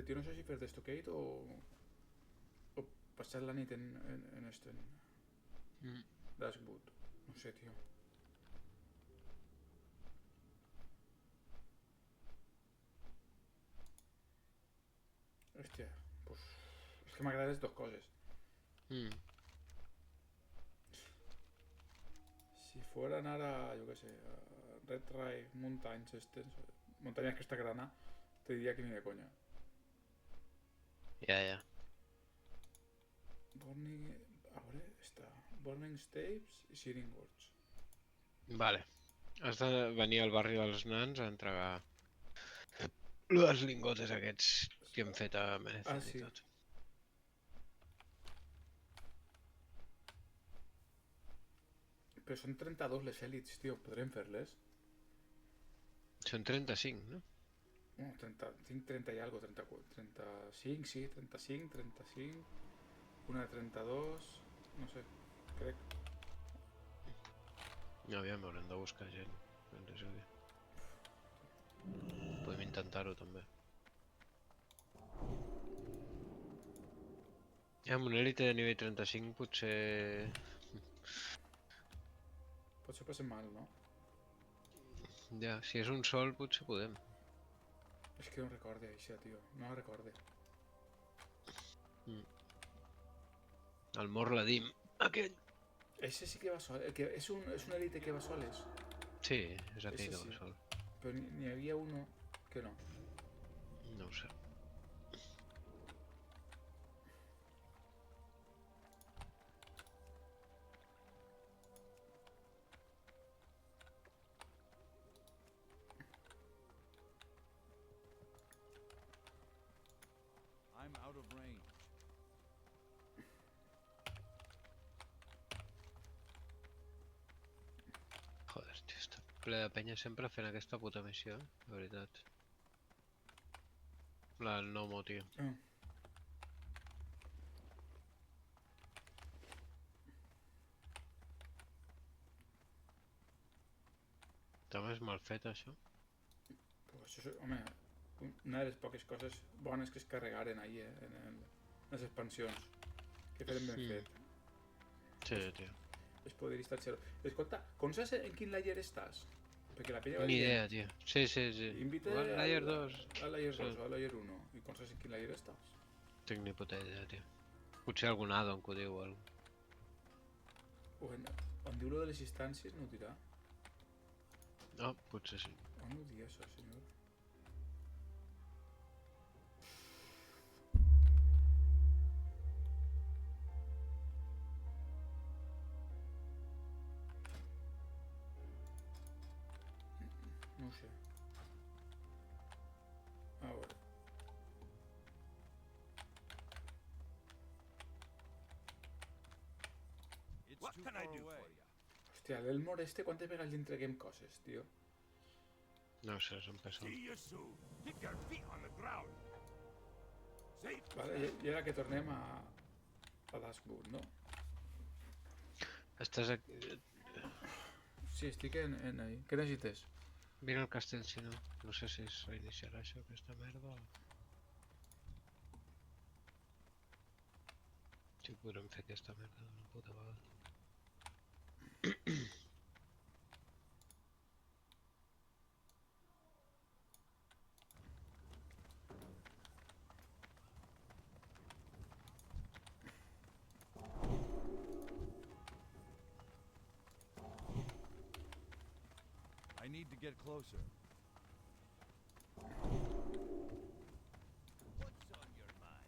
tío no sé si fer d'Estocade o passar la nit en esto, en Dashwood. No sé, tío. Hòstia, pues... És que m'agraden les dues coses. Si fueran ara, jo què sé, a Red Ride Mountains, montañas que està grana, te diria que ni de conya. Ja. Burning... A veure, està... Burning Stapes i Searing Gorge. Vale. Has de venir al barri dels nans a entregar els lingotes aquests que hem fet a Menethil sí. i tot. Però són 32 les èlits, tio. Podrem fer-les? Són 35, no? No, 30, tinc 30 i algo, 34, 35, sí, 35, 35, una de 32, no sé, crec. No, aviam, haurem de buscar gent que ens ajudi. Podem intentar-ho també. Amb un élite de nivell 35 potser... Potser passem mal, no? Ja, si és un sol potser podem. És que no recorde això, tio, no la recorde. El Morladim, aquell. Ese sí que va sol, que és un élite que va soles. Sí, és aquell Ese que sí, va sol. però n'hi havia uno que no. No ho sé. I'm out of range. Joder, tio, està ple de penya sempre fent aquesta puta missió, de veritat. La del Nomo, tio. També és mal fet, això. Pues això, home, una de les poques coses bones que es carregaren ahir, en les expansions. Que feren ben fet. Sí, tio. Es podria estar xero. Escolta, com saps en quin layer estàs? Perquè la penya va Ni dient... idea, tio. Sí. Invita Al Layer 2. al layer 2 Sí. o al layer 1. I com saps en quin layer estàs? Tinc ni puta idea, tio. Potser algun addon que ho diu o alguna O on diu lo de les instàncies no ho dirà? No, potser sí. On ho dia això, senyor? No ho sé. A veure. What can I do for you? Hòstia, l'Elmore este, quantes vegades li entreguem coses, tio? No ho sé, són pesats. See you soon. Keep your feet on the ground. Safe. Vale, i ara que tornem a Dashwood, no? Estàs aquí... Sí, estic en ahí. Què necessites? Vine al castell, si no. No sé si es reiniciarà això, aquesta merda, o... Si podrem fer aquesta merda d'una puta vegada. I need to get closer. What's on your mind?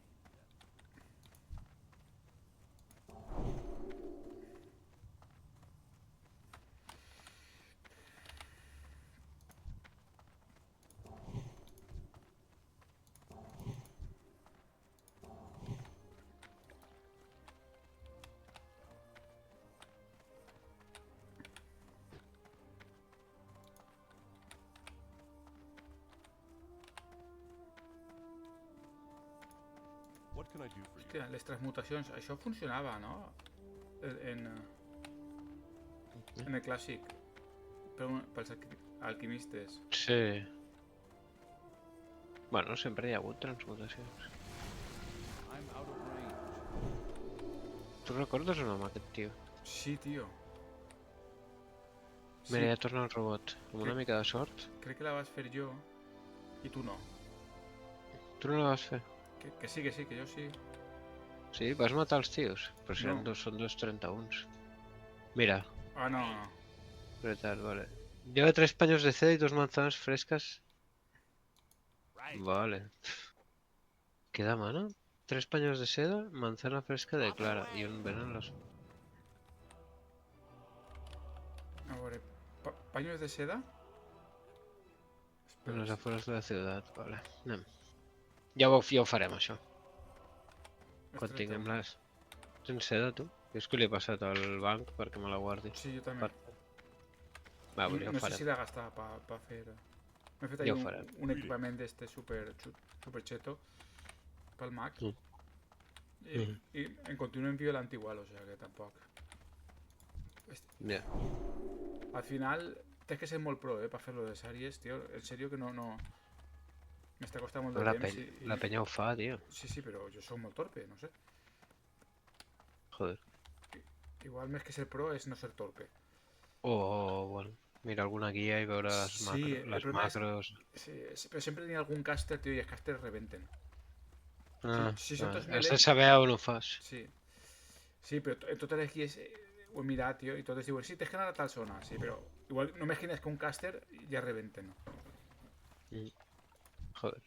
What can I do for you? Hòstia, les transmutacions, això funcionava, no? En el clàssic. Pels alquimistes. Sí. Bueno, sempre hi ha hagut transmutacions. I'm out of range. Tu recordes o no amb aquest tio? Sí, tio. Mira, Sí, ja torna el robot. Amb una Crec- mica de sort. crec que la vas fer jo i tu no. Tu no la vas fer? Que sí, que jo sí. Sí? Vas matar els tios? Però si No. són 231. Mira, Ah, no, no. veritat, vale. Lleva 3 paños de seda y 2 manzanas frescas. Right. Vale. ¿Qué da mano? 3 paños de seda, manzana fresca de clara y un veneno en los... A veure, paños de seda? en Espera, les afueres de la ciutat, vale. Anem. Ja ho farem, això. Quan estreta. tinguem les... Tens seda, tu? Jo és que li he passat al banc perquè me la guardi. Sí, jo també. Va, pues ja No ho sé si farem. la gastava pa fer... M'he fet Ja ahí ho farem. un equipament d'este super cheto pel Mac. I em continuo enviolant igual, o sea que tampoc. Ja. Al final tens que ser molt pro, per fer-lo de sèries, tio. En serio que no... M'està costant molt de La, temps. la penya ho fa, tio. Sí, però jo sóc molt torpe, no sé. Joder. Igual més que ser pro és no ser torpe. Bueno. Mira alguna guia i veure les, Sí, el les problema és- macros. Sí, però sempre n'hi ha algun caster, tio, i els casters rebenten. si són tots Has melee- de saber on ho fas. Sí. Sí, però en totes les guies ho he mirat, tio, i totes diuen, sí, tens que anar a tal zona, sí, però igual només que que un caster ja rebenten. Joder.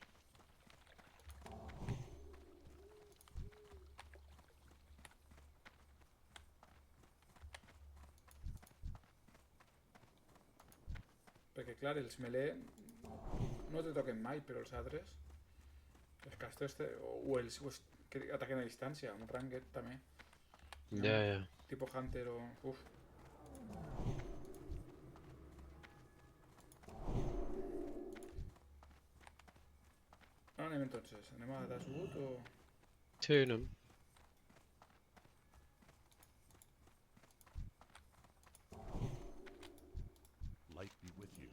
Perquè, clar, els melee no te toquen mai, però els altres, els casters, o els que ataquen a distància, un ranged també, Ja. tipo Hunter o... Uf. On anem entonces? Anem a Dashwood o...? Sí, no. Light be with you.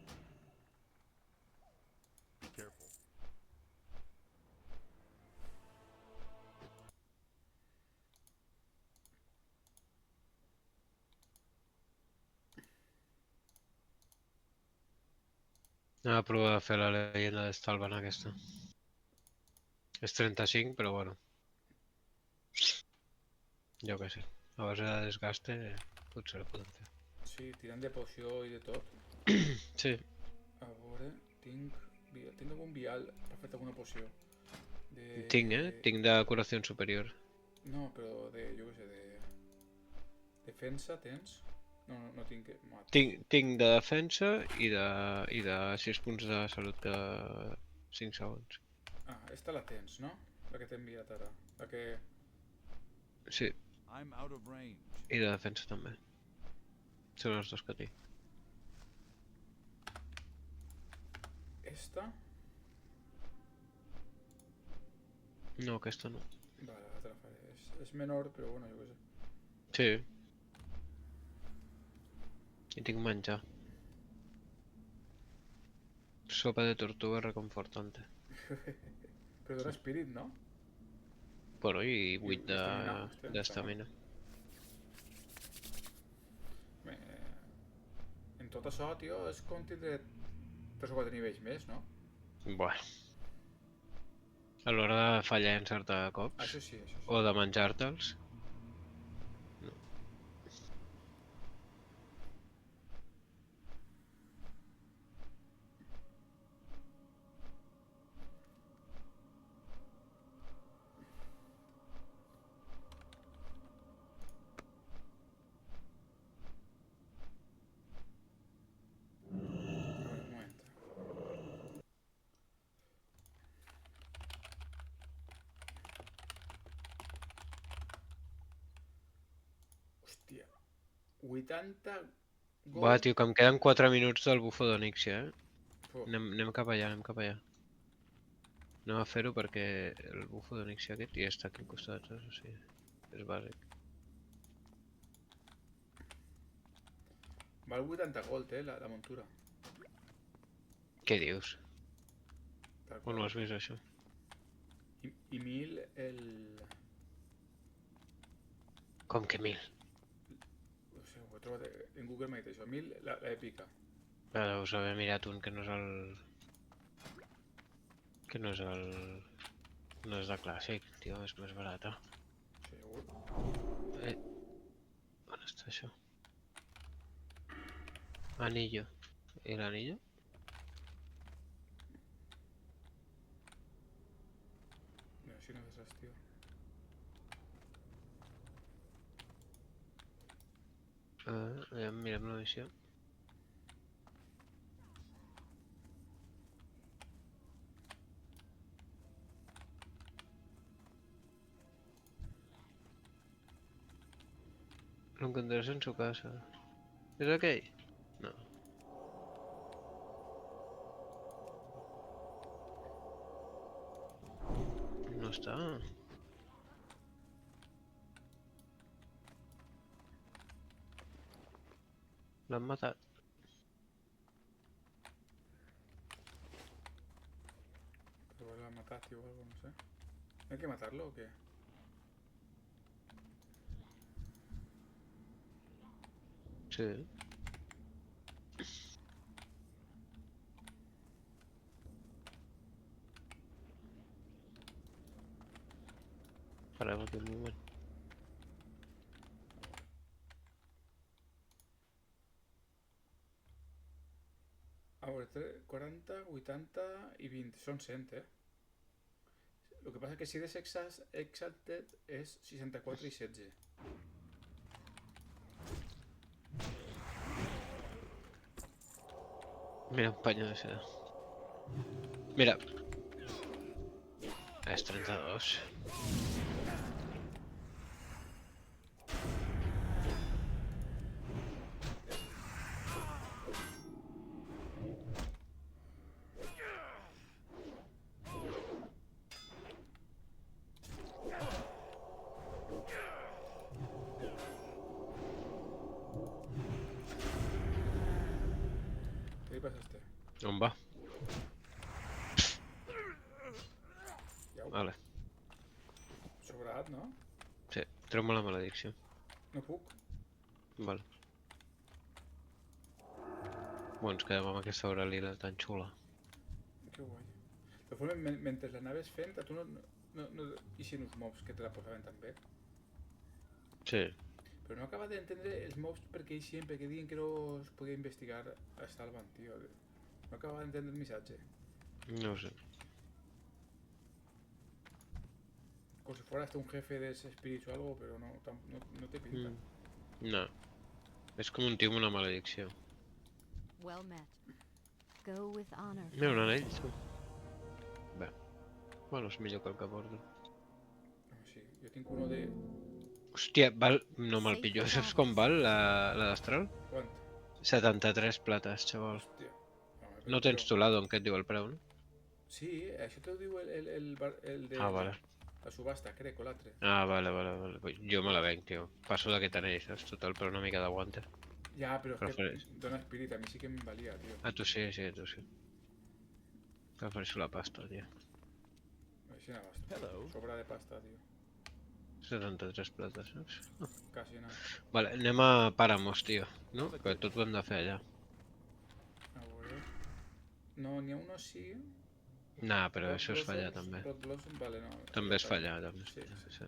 Be careful. Anem a provar de fer la leyenda de Stalvan aquesta. És 35, però bueno. Jo què sé. A base de desgaste potser la podem fer. Sí, tirant de poció i de tot. Sí. A veure, tinc algun vial per fer alguna poció. Tinc, Tinc de curació superior. No, però jo què sé, de... Defensa tens? No tinc... Tinc de defensa i de 6 punts de salut cada 5 segons. Ah, esta la tens, no? La que t'he enviat ara. La que... Sí, I'm out of range. i de defensa també. Són els dos que tinc. Esta? No, aquesta no. Vale, la te la faré. És menor, però bueno, jo què sé. Sí. I tinc menjar. Sopa de tortuga reconfortante. Però dona espírit, no? Bueno, i 8 estamina, hòstia, d'estamina. En tot això, tio, és com tindre 3 o 4 nivells més, no? Bueno. A l'hora de fallar i encertar cops, Això sí, això sí. o de menjar-te'ls, A veure, un moment. Hòstia. 80 gold... Va, tio, que em queden 4 minuts del bufo d'Onyxia, Uf, Anem cap allà, anem cap allà. Anem a fer-ho perquè el bufo d'Onyxia aquest ja està aquí al costat, saps? O sigui, és bàsic. Val 80 gold, la muntura. Què dius? Tal On ho qual. has vist, això? I 1000 el... Com que 1000? No sé, ho he trobat en Google m'ha dit això. 1000 l'èpica. Ara deus haver mirat un que no és el... Que no és el... No és de clàssic, tio, és més barata. Segur. On està això? Anillo. I l'anillo? No, si no és res, tio. Mirem la missió. Lo encontrarás en su casa. ¿Es aquell? No. No està. L'han matat. Però l'ha matat, tio, o algo, no sé. ¿Hay que matarlo o qué? Sí. Parem aquí un moment. A veure, 40, 80 i 20. Són 100, eh? El que passa que si eres Exalted és 64 i 16. Mira, un paño de seda. Mira. Es 32. Què li passa a este? On va? Iau, Vale. sobrat, no? Sí, treu-me la maledicció. No puc. Vale. Bueno, ens quedem amb aquesta Aurelina tan xula. Que guai. De forma, mentre l'anaves fent, a tu no ixen uns mobs que te la posaven també. Sí. Però no acaba d'entendre els mobs perquè ixen, perquè diuen que no es podia investigar a Stalvan, tio. No acaba d'entendre el missatge. No ho sé. Com si fuera hasta un jefe de ese espíritu o algo, pero no te pinta. No. És com un tio amb una maledicció. Well met. Go with honor. Mira, un anell, tu. Bé. Bueno, és millor que el que porto. No, sí, jo tinc uno de... Hòstia, val... No me'l pillo. Saps com val la d'Astral? Quant? 73 plates, xaval. Hòstia. No tens tu l'Adon, que et diu el preu, no? Sí, això t'ho diu el de... Ah, vale. La subhasta, crec, o l'altre. Ah, vale. Pues jo me la venc, tio. Passo d'aquest anell, saps? Total, per una mica d'aguante. Ja, però és que Prefereix. dona espírit, a mi sí que em valia, tio. A tu sí, a tu sí. Prefereixo la pasta, tio. Així no basta. Sobra de pasta, tio. 73 plates, saps? Quasi nada. Vale, anem a Paramos, tio. No? Que tot ho hem de fer allà. A veure... No, n'hi ha uno sí... Nah, però Rock això és fallar, Blossoms, també. Rock Blossom, vale, no. També és fallar, també. Sí, Sí.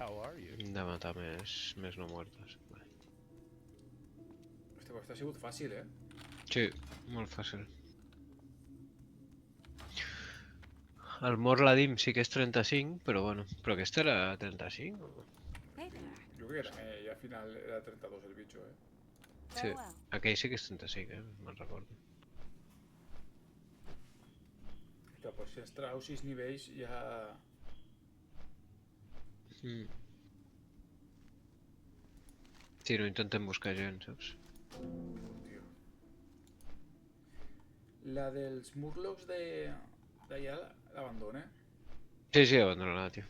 How are you? Hem de matar més no muertos. Vale. Hòstia, però està sigut fàcil, eh? Sí, molt fàcil. El Morladim sí que és 35, però bueno. Però aquest era 35? Hey there. Jo crec que també, i al final era 32 el bitxo, eh? Sí, Farewell. aquell sí que és 35, me'n recordo. Hòstia, pues si ens trau 6 nivells ja... Sí, no intentem buscar gent, saps? Tio. La dels Murlocs d'allà l'abandona. Sí, abandonada, tio.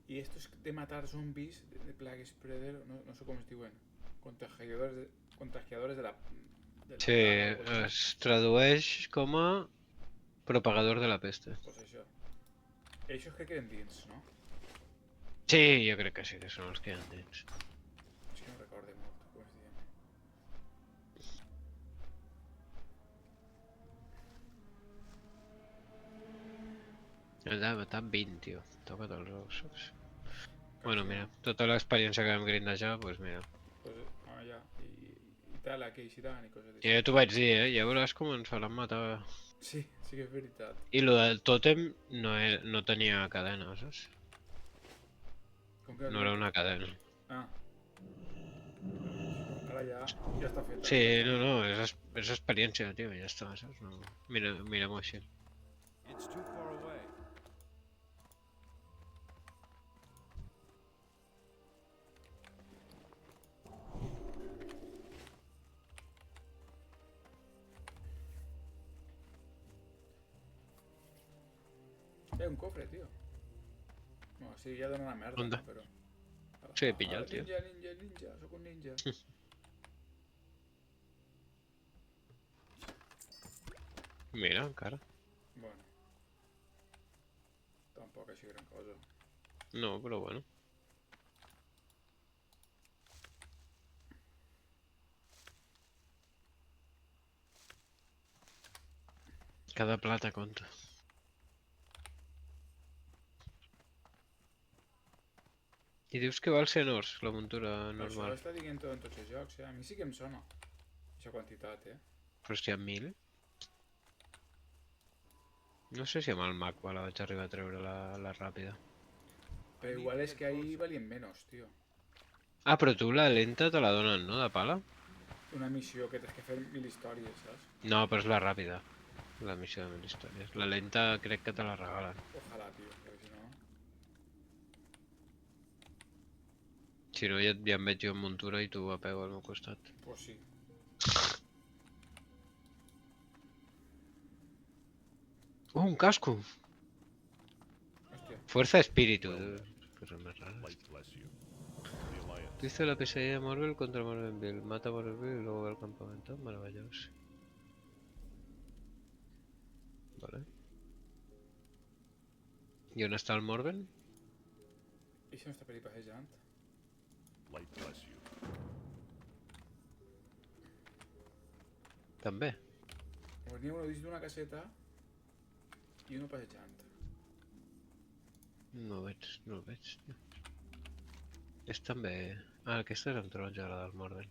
Y estos de matar zombies, de Plague Spreader, no sé cómo se diuen, contagiadores de la Sí, plaga, algo així. es tradueix com a propagador de la peste. Pues això. Eixos que queden dins, no? Sí, jo crec que sí que són els que hi ha dins. És que no recorde molt com es diuen. Hem de matar 20, tio. Toca't els ous, saps? Bueno, Casi mira, no. tota l'experiència que vam grindejar, doncs mira. Pues, ja. I tal, aquí, i tant, i coses Ja d'això. t'ho vaig dir, ja veuràs com ens faran matar. Sí, sí que és veritat. I lo del tòtem no tenia cadena, saps? Com que No era una cadena. Ah. Ara ja està feta. Sí, no, és experiència, tio, ja està, saps? No. Mira-m'ho així. It's too far away. Un cofre, tío. No, sí, ja dona una merda, ¿Dónde? no, però... Sí, pilla el tío. Ninja, sóc un ninja. Mira, encara. Bueno. Tampoc així gran cosa. No, però bueno. Cada plata compta. I dius que val 100 ors, la muntura Això normal. està dient tot en tots els jocs, A mi sí que em sona. Aquesta quantitat, Però si hi ha 1000. No sé si amb el mag la vaig arribar a treure la ràpida. Però igual és que ahí valien menys, tio. Ah, però tu la lenta te la donen, no? De pala? Una missió que tens que fer 1000 històries, saps? No, però és la ràpida. La missió de 1000 històries. La lenta crec que te la regalen. Ojalà, tio, perquè si no... Si no, ja em veig jo en muntura i tu a peu al meu costat. Pues sí. Un casco! Hòstia. Fuerza espíritu. Cosas más raras. Light bless you. The Alliance. Utiliza la pesadilla de Marvel contra Marvel. Mata a Marvel y luego va al campamento. Maravilloso. Vale. ¿Y on està el Morven? I si no està per ahí passejant? Light bless you. També. N'hi ha uno dins d'una caseta i uno passejant. No el veig, no el veig. Tio. És també... Ah, aquesta és en taronja, la del Morven.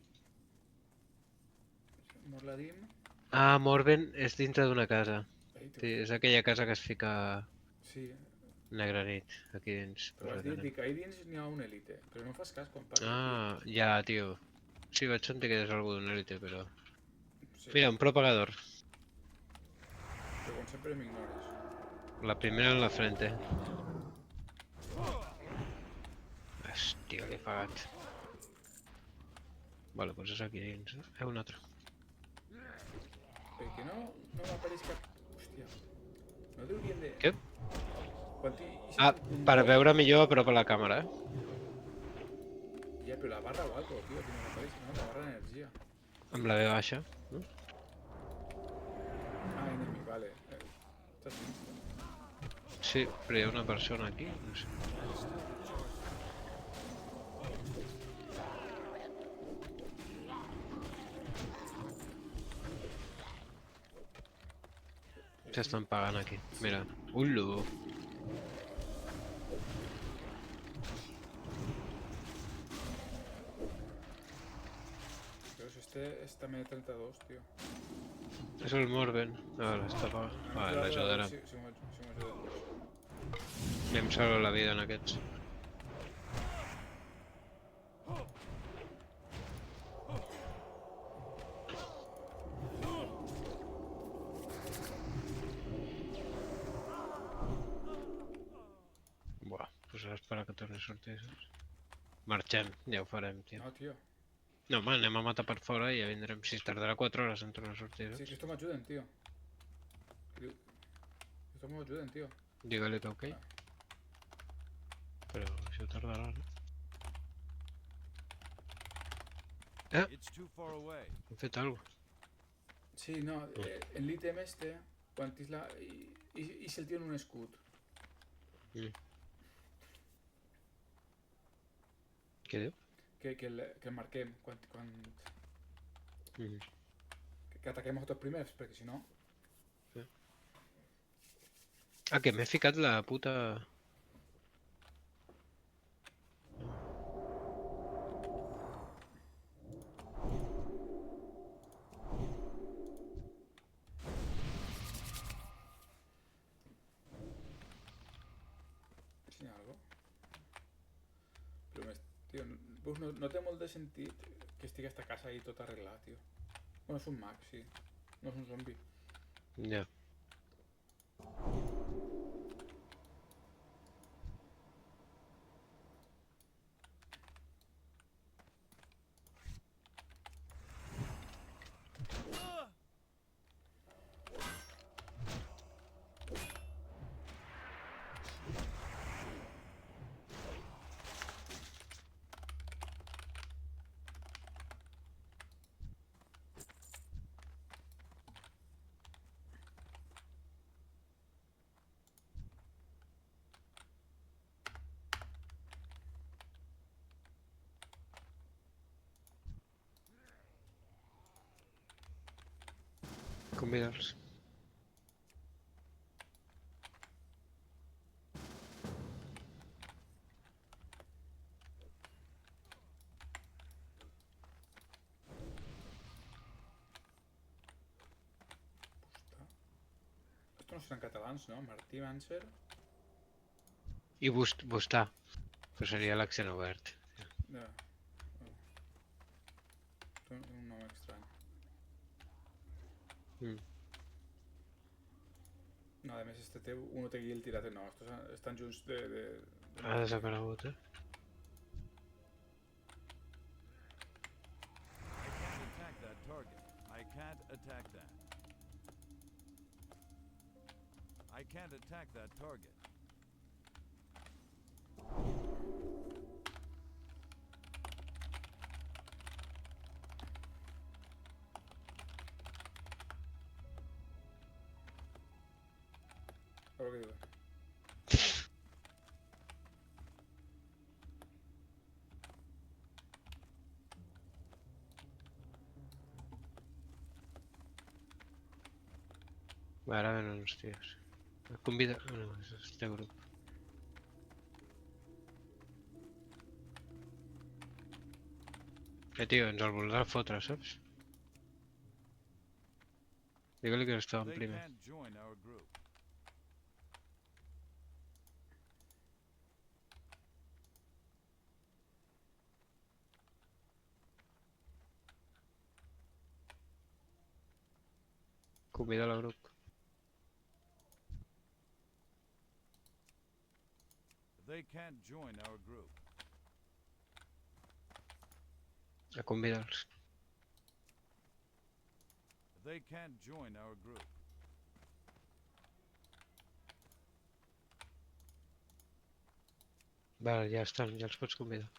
Morladim... Ah, Morven és dintre d'una casa. Ai, Sí, és aquella casa que es fica Sí, negra nit, aquí dins. però has dit que ahí dins n'hi ha un élite, però no fas cas quan parles. Ah, ja, tio. Sí, vaig sentir que és algú d'un élite, però... Tio. Sí, Mira, un propagador. però com sempre m'ignores. La primera en la frente. Hòstia, que fagat. Vale, pues és aquí dins. Un altre. Perquè no m'apareix cap... Hòstia. No deurien de... Què? Quan Ah, per veure millor a prop a la càmera, Ja, però la barra o algo, tio, que no m'apareix, no? La barra d'energia. Amb la B baixa. No? Ah, enemy, vale. Estàs vist? Sí, però hi ha una persona aquí. No sé. S'estan pagant aquí. Mira. Ullo. Veus, este és també de 32, tio. És el Morven. Vale, està pagat. Vale, l'ajudarà. Si m'ho ajuda. Anem salvar la vida en aquests. Buah, pues ara esperar que torni a sortir, saps? Marxem, ja ho farem, tio. No, tio. No, home, anem a matar per fora i ja vindrem. Si tardarà 4 hores en tornar a sortir, Sí, saps? que esto m'ajuden, tio. Esto m'ho ajuden, tio. Digue-li que ok. Però tardarà. It's too far away. Hem fet alguna cosa. Sí, no, en l'ítem este, quan tens la... I se'l tio en un escut. Què diu? Que el marquem quan... Mm. Que ataquem a tots primers, perquè si no... Ah, que m'he ficat la puta... Ensenyar algo. Però, tio, no té molt de sentit que estigui esta casa ahí tot arreglat, tio. Bueno, és un mag, sí. No és un zombi. Ja. Convida'ls. Esto no seran catalans, no? Martí Manser. I Bustà. Però seria l'accent obert. Ja. Un nom estrany. No, a més, este té un té el tirat. No, estos estan junts de... Ha desaparegut, eh? I can't attack that. I can't attack that target. A veure què diuen. Va, ara venen uns tios. Convida... No, és este grup. Tio, ens el voldrà fotre, saps? Digue-li que estàvem They primer. can't join our group. Convida el grup. They can't join our group. Convida'ls. They can't join our group. Vale, ja estan, ja els pots convidar.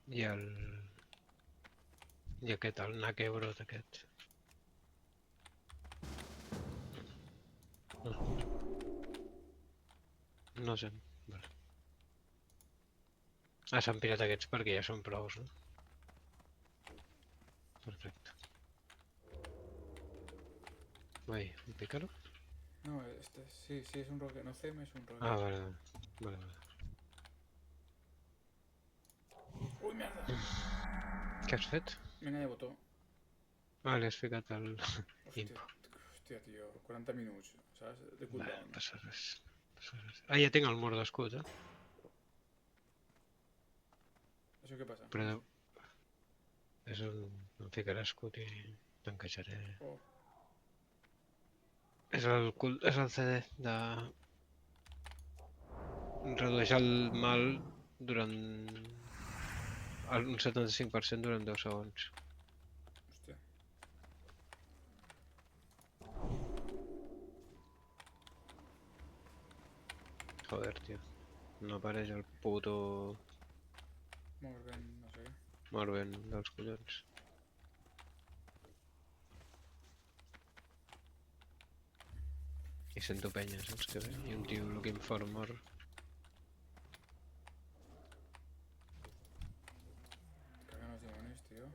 I el... I aquest, el Nakebrot aquest. No sé. Vale. Ah, s'han pirat aquests perquè ja són prous, no? Perfecte. Vai, un pícaro? No, este sí, és un roque. No Cem, és un roque. Ah, vale, vale. Ui, merda! Què has fet? M'enganya botó. Ah, li has ficat el... Hòstia, tio, 40 minuts, saps? De Vale, cooldown. passa res. Ah, ja tinc el mur d'escut, eh? Això què passa? Però... És un... Em ficaré escut i t'encaixaré. Oh. És el CD de... Redueix el mal durant... Un 75% durant 10 segons. Hòstia. Joder, tio. No apareix el puto Morgan, no sé què. Morven dels collons. I sento penyes, saps què ve? I un tio looking for more. Cagan los demonios, tío.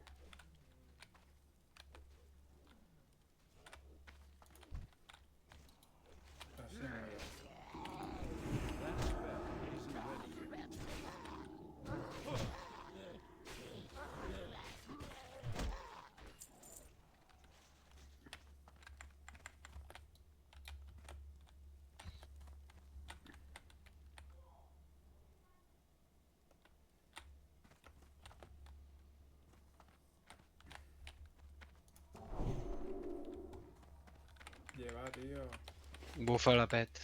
Así no me veo. That spell isn't ready yet. Lleva, tío. Bufa la pet.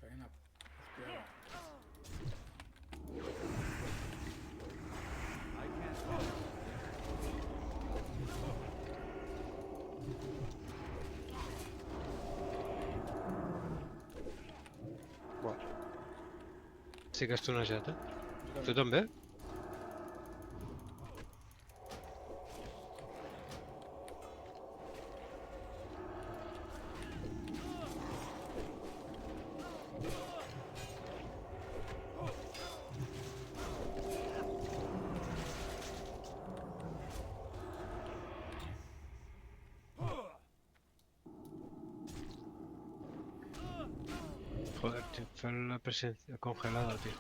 Caguen la... Hostia. I can't help. Buah. Sí que has tunejat, eh? Jo Tu també. també? Joder, tío, fue la presencia congelada, tío.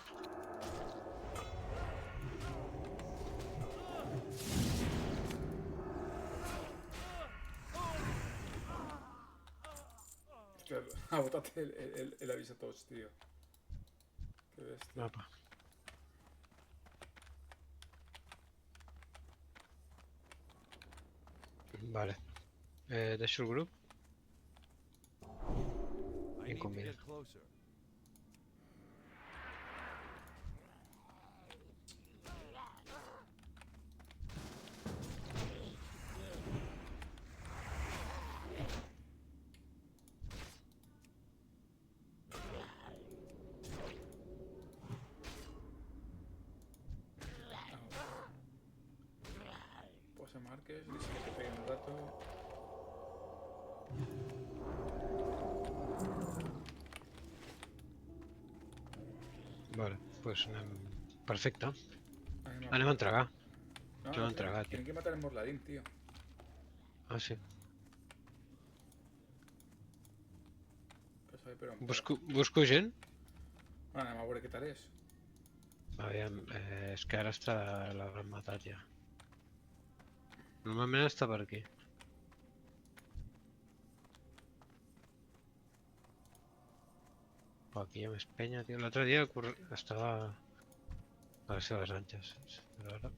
Hostia, ha botado el aviso a todos, tío. Qué bestia. Apa. Vale. Deixo el grup. I need to Inconvenient. get closer. Pues a Márquez, dice que te pegue un rato. Vale, pues perfecte. Anem Anem a entregar. No, Yo lo he entregado, tío. Tienen que matar el Morladín, tío. Ah, sí. Que sabe, però... Busco gent? Bueno, anem a veure què tal és. Aviam, és que ara l'hauran matat ja. Normalment està per aquí. Però aquí hi ha més penya, tio. L'altre dia estava a les seves anxes, però ara...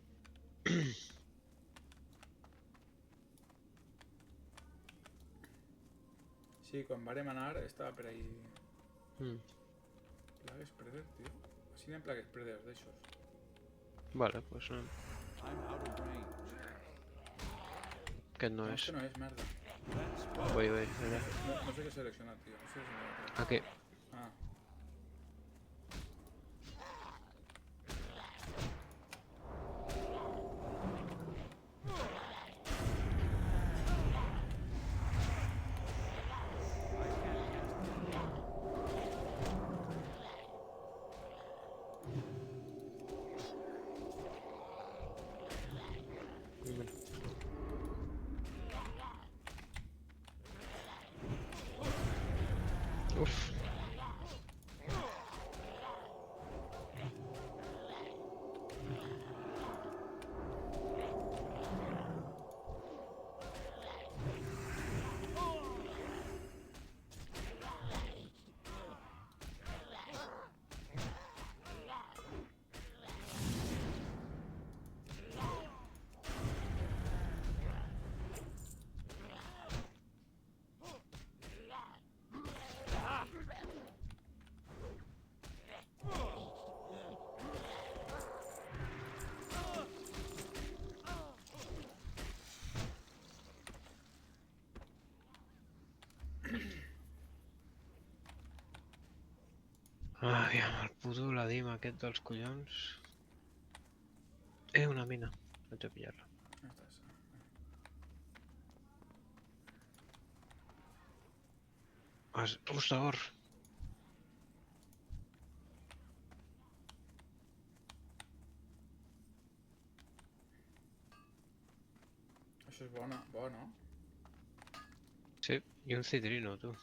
Sí, quan vàrem anar estava per ahí... Mm. Plagues Predator, tio. Així n'hi ha Plagues Predators d'aixos. Vale, pues anem. I'm out of range. Aquest no No, és. és que no és, merda. That spell Voy, allà. No sé què he seleccionat, tio. No sé si no... Aquí. Ah. Uf. Aviam, el puto Ladim aquest dels collons. Una mina. Vaig a pillar-la. Ja estàs. Ús d'or. Això és bona, bo, no? Sí, i un citrino, tu.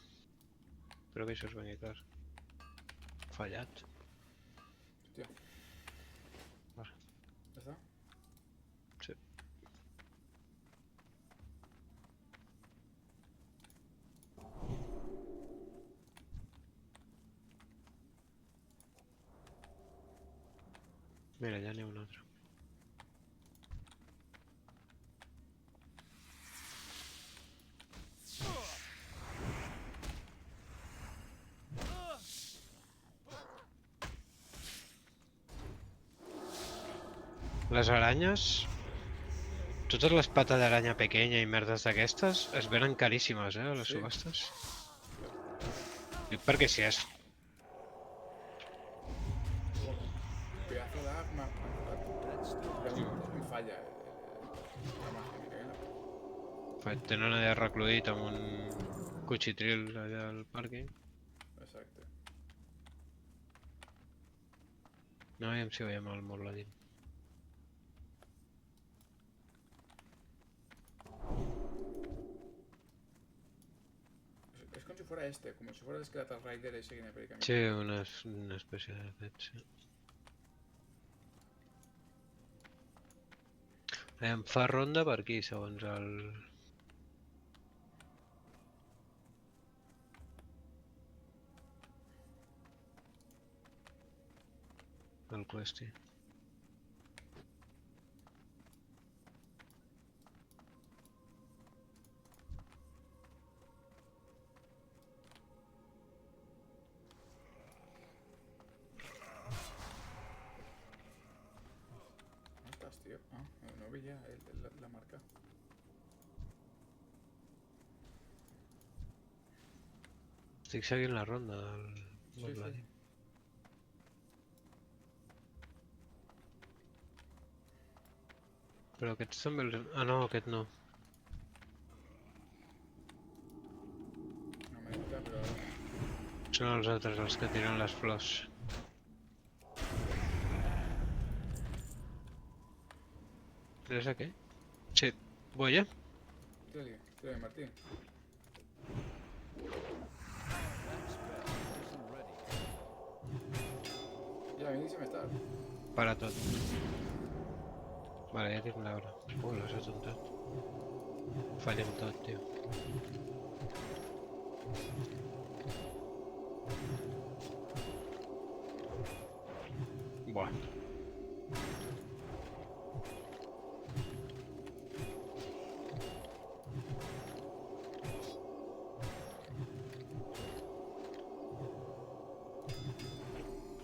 Espero que això es vengui car. Fallat. Hòstia. Vale. Ja està? Sí. Mira, ja n'hi ha un altre. Les aranyes, totes les pates d'aranya pequeña i merdes d'aquestes es venen caríssimes, a les Sí. subhastes. Dic perquè si és... Pedazo d'arma. Em falla la màgia, Micaela. Tenen allà recluït amb un cuchitril allà al pàrquing. Exacte. No, aviam si veiem el Morladin. És com si fuera com si fuera l'esquelet al Rider ese que n'hi ha per camí. Sí, una espècie d'aquest, sí. Em fa ronda per aquí, segons el... el Questi. On estàs, tio? Ah, no veia la marca. Estic seguint la ronda del Sí, Morladin. sí. Però aquests també els... Ah, no, aquest no. No m'he dit, però... Són els altres els que tiren les flors. És aquell? Sí. Voy, Tira-li, tira-li, Martí. Ja, a mi deixa'm estar. Para tot. Vale, ja tinc l'hora. Les he tontat. Fallem tot, tio. Buah.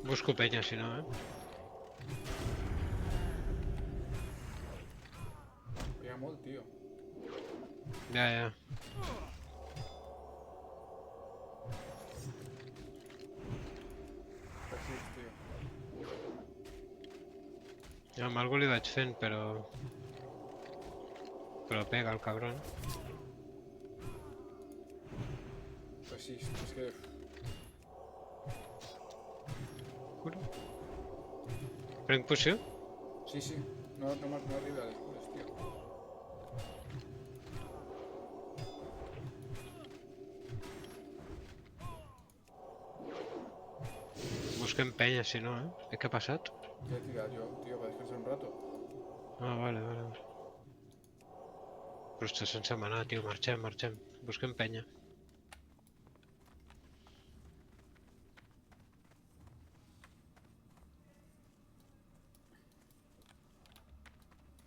Busco penya, si no, Pega molt, tio. Ja, ja. Persist, tio. Ja amb algú li vaig fent, però... Però pega el cabron. Persist, és que... Cura. Prenc poció? Sí, sí. No arriba a les cures, tio. Busquem penya, si no, Què ha passat? Què he tirat jo, tio, per descansar un rato? Ah, vale. Però està sense manar, tio. Marxem. Busquem penya.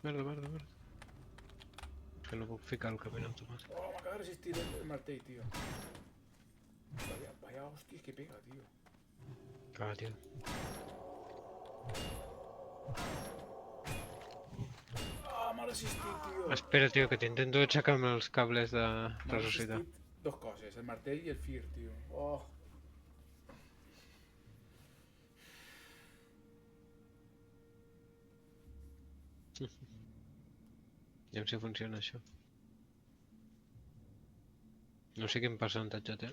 Merda. Que no puc ficar el camí automàtic. Oh, m'acaba de resistir el martell, tio. Vaya hòsties que pega, tio. Ah, tio. Ah, m'ha resistit, tio. Espera, tio, que t'intento aixecar amb els cables de M'ha ressuscitar. resistit dos coses, el martell i el fir, tio. Oh. Aviam si funciona això. No sé quin percentatge té.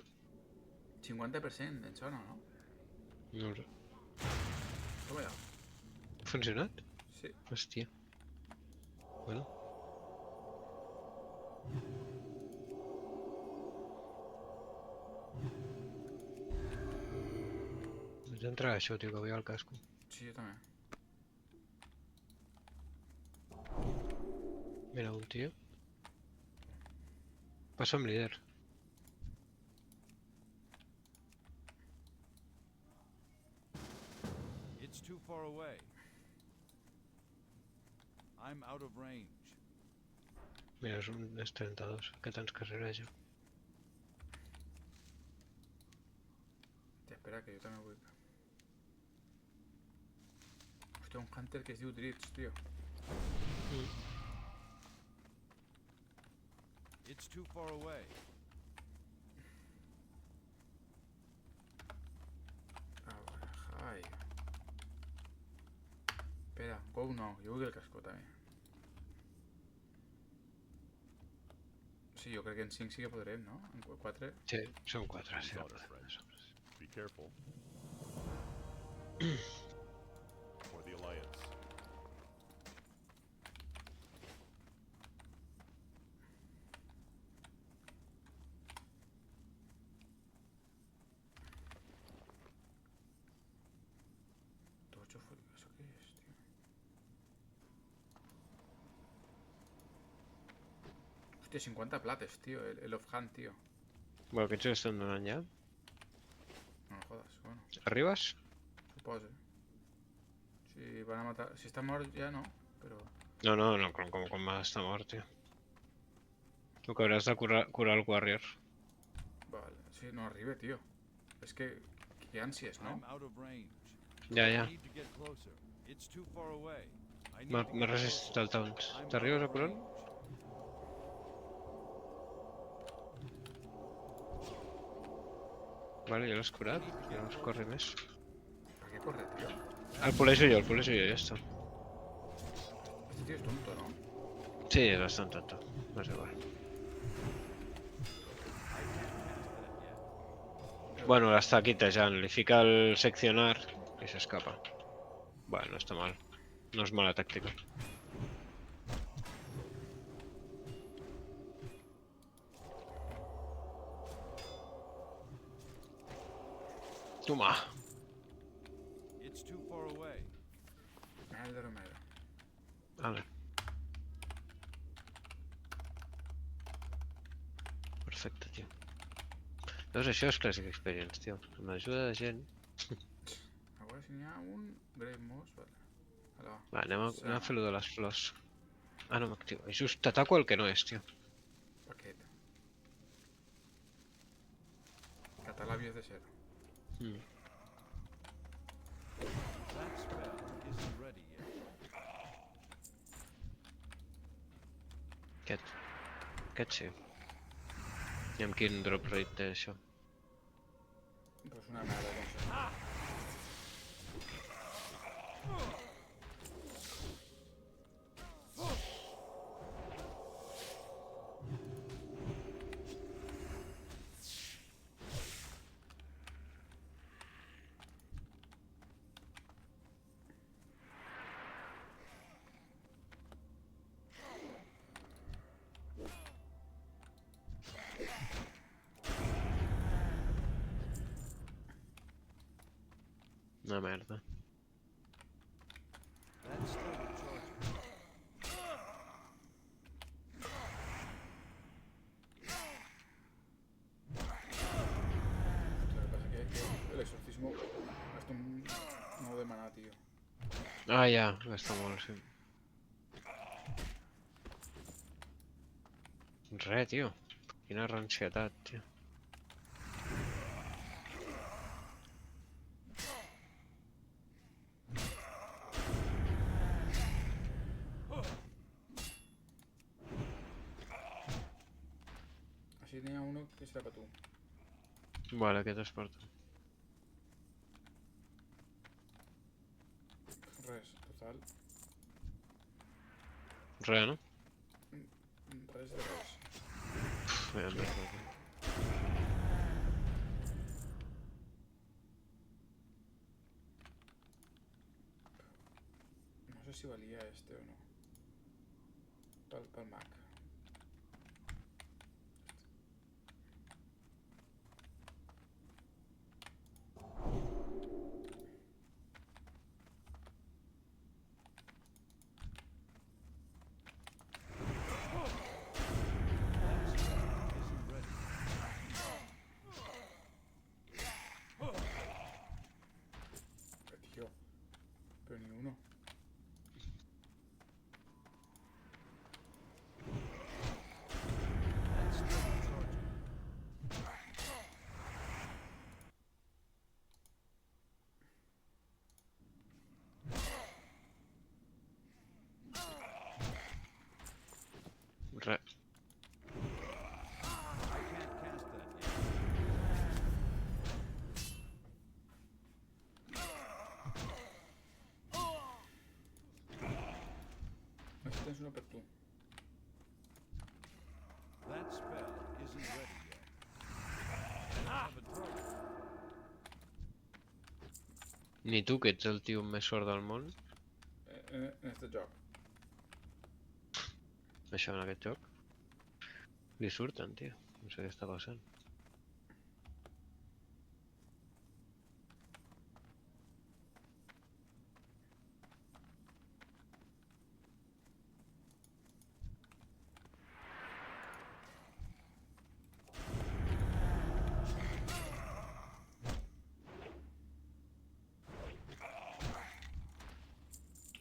50% em sona, no? No ho sé. Toma ja. Ha funcionat? Sí. Hòstia. Bueno. Vaig entrar a això, tio, que veia el casco. Sí, jo també. Mira, un tio. Passa amb líder. It's too far away. I'm out of range. Mira, és 32, que tants carrereja. Espera, que jo també vull... Hòstia, un Hunter que es diu Dritz, tio. It's too far away. Ai. Espera, Go no, jo vull el casco també. Sí, jo crec que en 5 sí que podrem, no? En 4... Sí, són 4, sí. It's on us, friend. Be careful. For the Alliance. Tocho fue... ¿Eso qué es, tío? Hòstia, 50 plates, tío, el off-hand, tío. Bueno, aquests ja estan donant ja. No me jodas, bueno, Arribes? suposo. Si van a matar... Si está mort ja no, però... No, com va estar mort, tio. Tu que hauràs de curar el Warrior. Vale, sí, no arriba, tío. És que... Que ànsies, no? I'm out of range. Ja. I need to get closer. It's too far away. I need to M'ha get resistit closer. el taunt. I'm T'arribes out a of curar? range. Vale, ja l'has curat. Ja no es corre més. ¿Para qué corre, tío? El poleixo jo, ja està. Este tío es tonto, ¿no? Sí, és bastant tonto. No és igual. Bueno, l'està quitejant. Li fica el seccionar i s'escapa. Bueno, no està mal. No és mala tàctica. Toma! It's too far away. Merda, Romero. Vale. Perfecte, tio. Doncs això és Classic Experience, tio. Amb l'ajuda de gent. A veure si n'hi ha un Grave Moss, vale. Hola. Va, anem a fer-lo de les flors. Ah, no m'activa. Just t'ataco el que no és, tio. Paquet. Català havies de ser. That spell isn't ready yet. Aquest sí. I amb quin drop rate té això? Pues una merda, com sempre. Una merda. That's still recharging. Lo que pasa es que el exorcismo gasta un no de maná, tío. Ah, ja, gasta molt, sí. Re, tio. Quina rancietat, tio. Així n'hi ha uno que serà per tu. Vale, aquest es porta. Res, total. Res, no? Res de res. Mira, mira. No sé si valía este o no. Pel Mac. Tío. Pero ni uno. Res. I can't cast that yet. Aquí tens uno per tu. That spell isn't ready yet. Have a throw. Ni tu, que ets el tio més fort del món, En este joc. això en aquest joc. Li surten, tio. No sé què està passant.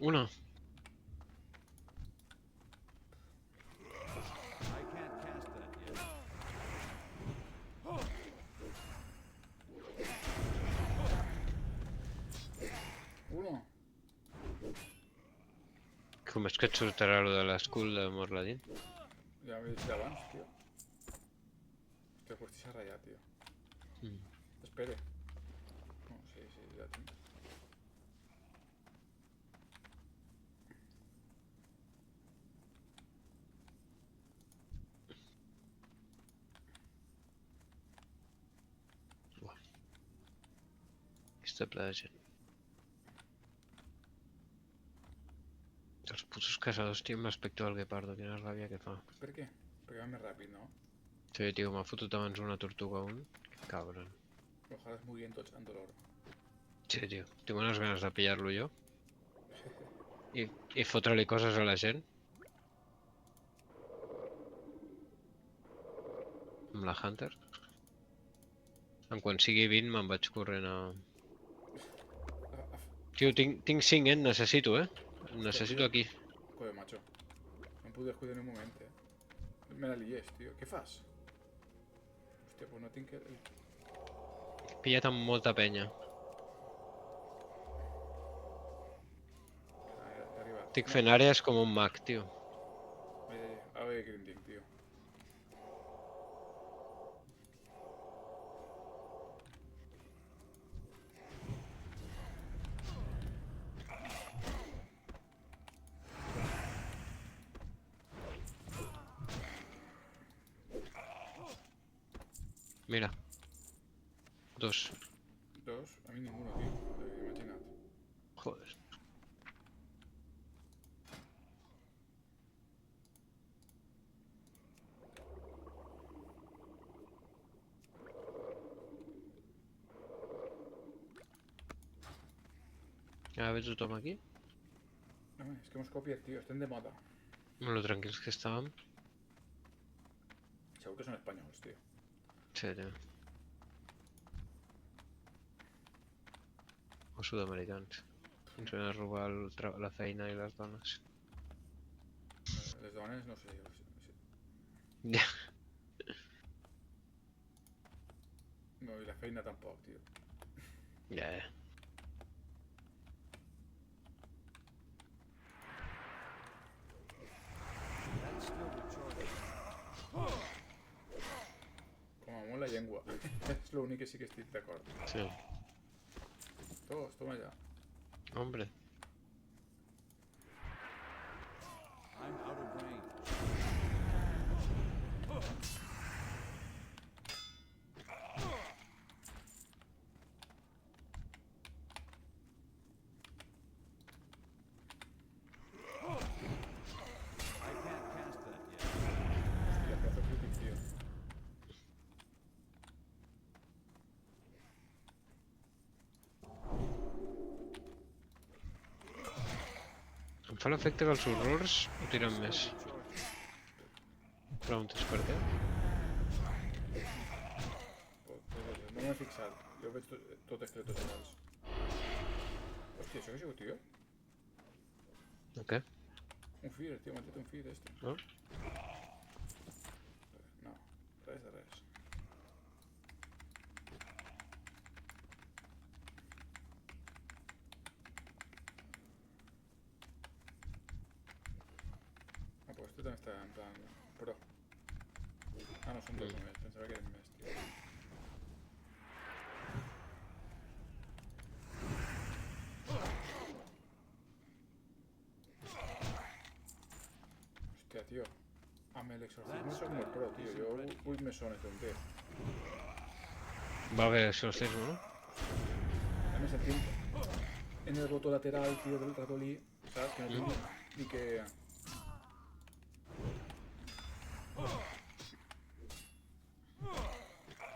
Una. I can't cast that yet. Uno. Com és que et sortirà lo de l'escull de Morladin? Ja m'he dit abans, tio. Hòstia, pues s'ha ratllat, tio. Espere. No, sí, ja tinc. Està ple de gent. Els putos caçadors, tio, amb l'aspecte del guepardo, quina ràbia que fa. Per què? Perquè va més ràpid, no? Sí, tio, m'ha fotut abans una tortuga un. Que cabron. Ojalá es muy bien tots amb dolor. Sí, tio, tinc unes ganes de pillar-lo jo. I fotre-li coses a la gent. Amb la Hunter. En quan sigui 20 me'n vaig corrent a... Tio, tinc 5, necessito, necessito aquí. Joder, macho. No em puc descuidar ni un moment, Me la lies, tio. Què fas? Hòstia, pues no tinc el... Pillat amb molta penya. He arribat. Estic fent àrees com un mag, tio. A veure què en tinc, tio. Mira. 2. Dos, a mi ninguno, tio. Imagina't. Joder. Ara ve tothom aquí? Home, és que mos copiat, tio. Estem de moda. Amb lo tranquils que estàvem. Segur que són espanyols, tio. Sí, tio. O sud-americans. Ens ven a robar la feina i les dones. Les dones, no sé. Ja. No, i la feina tampoc, tio. Ja, That's still the charge. Com a molt la llengua. És l'únic que sí que estic d'acord. Sí. Toma allà. Hombre. I'm out fa l'efecte que els horrors ho tiren més. Preguntes per què? No m'he fixat. Jo veig tot esqueletos iguals. Hòstia, això què ha sigut, tio? Què? Un feeder, tio, m'ha tret un feeder, este. No? No, res de res. Ah, pues este també està en plan... Pro. Ah, no, són dos només. Pensava que eren més, tio. Hòstia, tio. Amb l'exorcisme soc molt pro, tio. Jo vull més zones d'un tio. Va bé, això és no? A més, sentim en el botó lateral, tio, del ratolí, saps? Que no tinc ni que...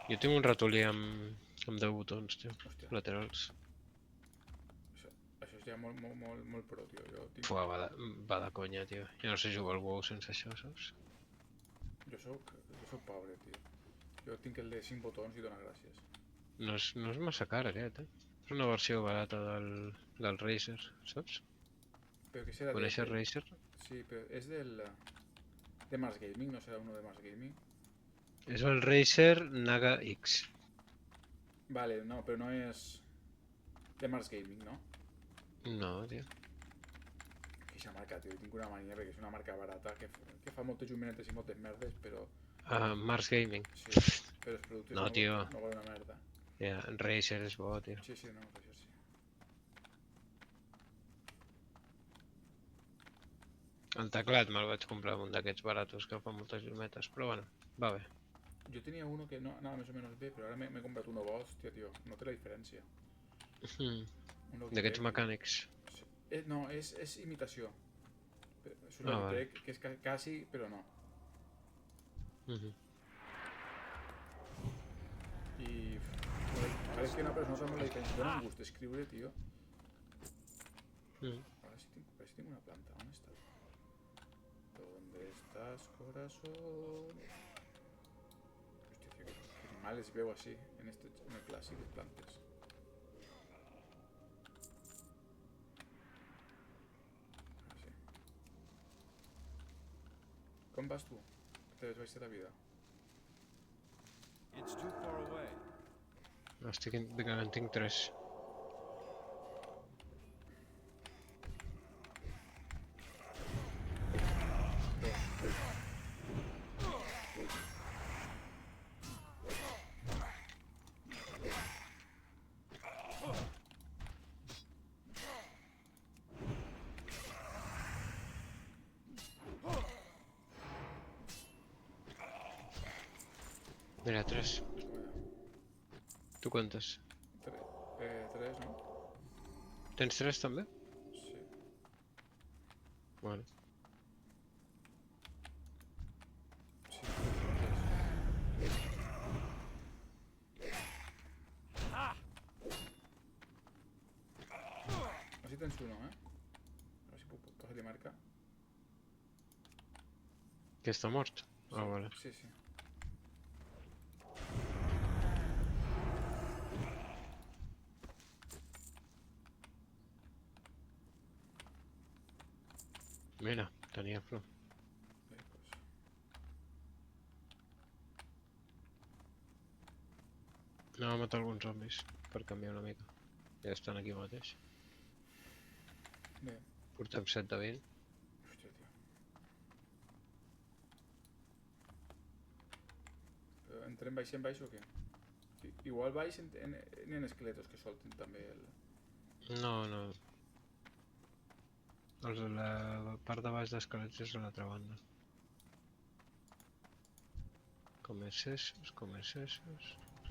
Jo tinc un ratolí amb 10 botons, tio, Hòstia, laterals. això és ja molt pro, tio. Jo tinc... Fuà, va de conya, tio. Jo no sé jugar al WoW sense això, saps? Jo soc pobre, tio. Jo tinc el de 5 botons i dona gràcies. No és massa car aquest, eh? És una versió barata del Razer, saps? Però què serà? Coneixes Razer? Sí, però és del... de Mars Gaming, no serà uno de Mars Gaming? És el Razer Naga X. Vale, no, però no és... de Mars Gaming, no? No, tio. Queixa marca, tio, tinc una mania perquè és una marca barata que fa moltes llumenetes i moltes merdes, però... Mars Gaming. Sí, però els productes No, tio. no valen una merda. Ja, Razer és bo, tio. Sí, sí, no, això sí. El teclat me'l vaig comprar un d'aquests baratos que fa moltes llumetes, però bueno, va bé. Jo tenia uno que no anava més o menys bé, però ara m'he comprat uno bo, hòstia, tio, no té la diferència. Un Logitech. D'aquests mecànics. Sí. No, és imitació. És un Ah, vale. Logitech que és quasi, però no. I... Parece que una persona sabe la diferència. Dóna un gust d'escriure, tio. A ver si tengo una planta. ¿Dónde está? ¿Dónde estás, corazón? Hostia, tío, que animales veo así en el clásico de plantes. Así. ¿Cómo vas tú? ¿Te ves baix de la vida? It's too far away. Estic en tinc 3. Mira, 3. Bueno, Tu quantes? tres, ¿no? Tens 3 també? Sí. Bueno. Sí, tres. Así tens uno, ¿eh? A ver si puedo pasarle marca. Que està mort? Ah, vale. Sí, sí. Mira, tenia flor. Bé, pues. Anem a matar alguns zombis per canviar una mica. Ja estan aquí mateix. Bé. Portem 7 de 20. Hòstia, tio. Però entrem baix o què? Igual baix n'hi ha esqueletos que solten també el... No, no. La part de baix d'esquelets és a l'altra banda. Comercesos.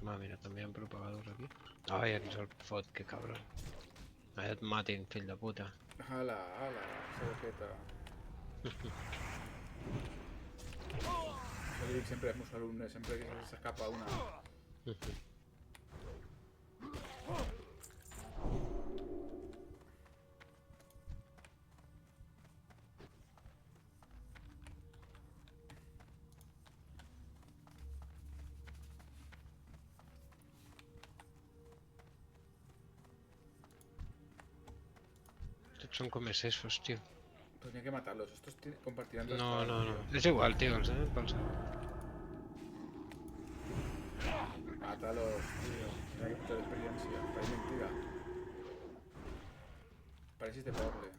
Ah, mira, també hi ha propagadors aquí. Ai, ens el fot, que cabron. Allà et matin, fill de puta. Ala, esa boqueta. Això li dic sempre als meus alumnes, sempre que s'escapa una... Son comercesos, tío. Pues tenía que matarlos. Estos compartirán No, restaurante, no, no. tío. Es igual, tío. Els donen pel sac. Mátalos, tío. Mira que puta experiencia. Parece mentira. Pareces de pobre.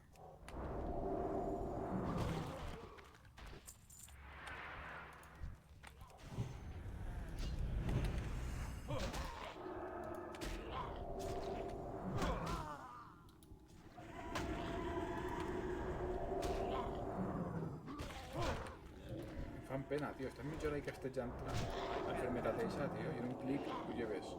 Em fan pena, tio. Estàs mitja hora ahí castejant l'enfermedad eixa, tio, i en un clic ho lleves.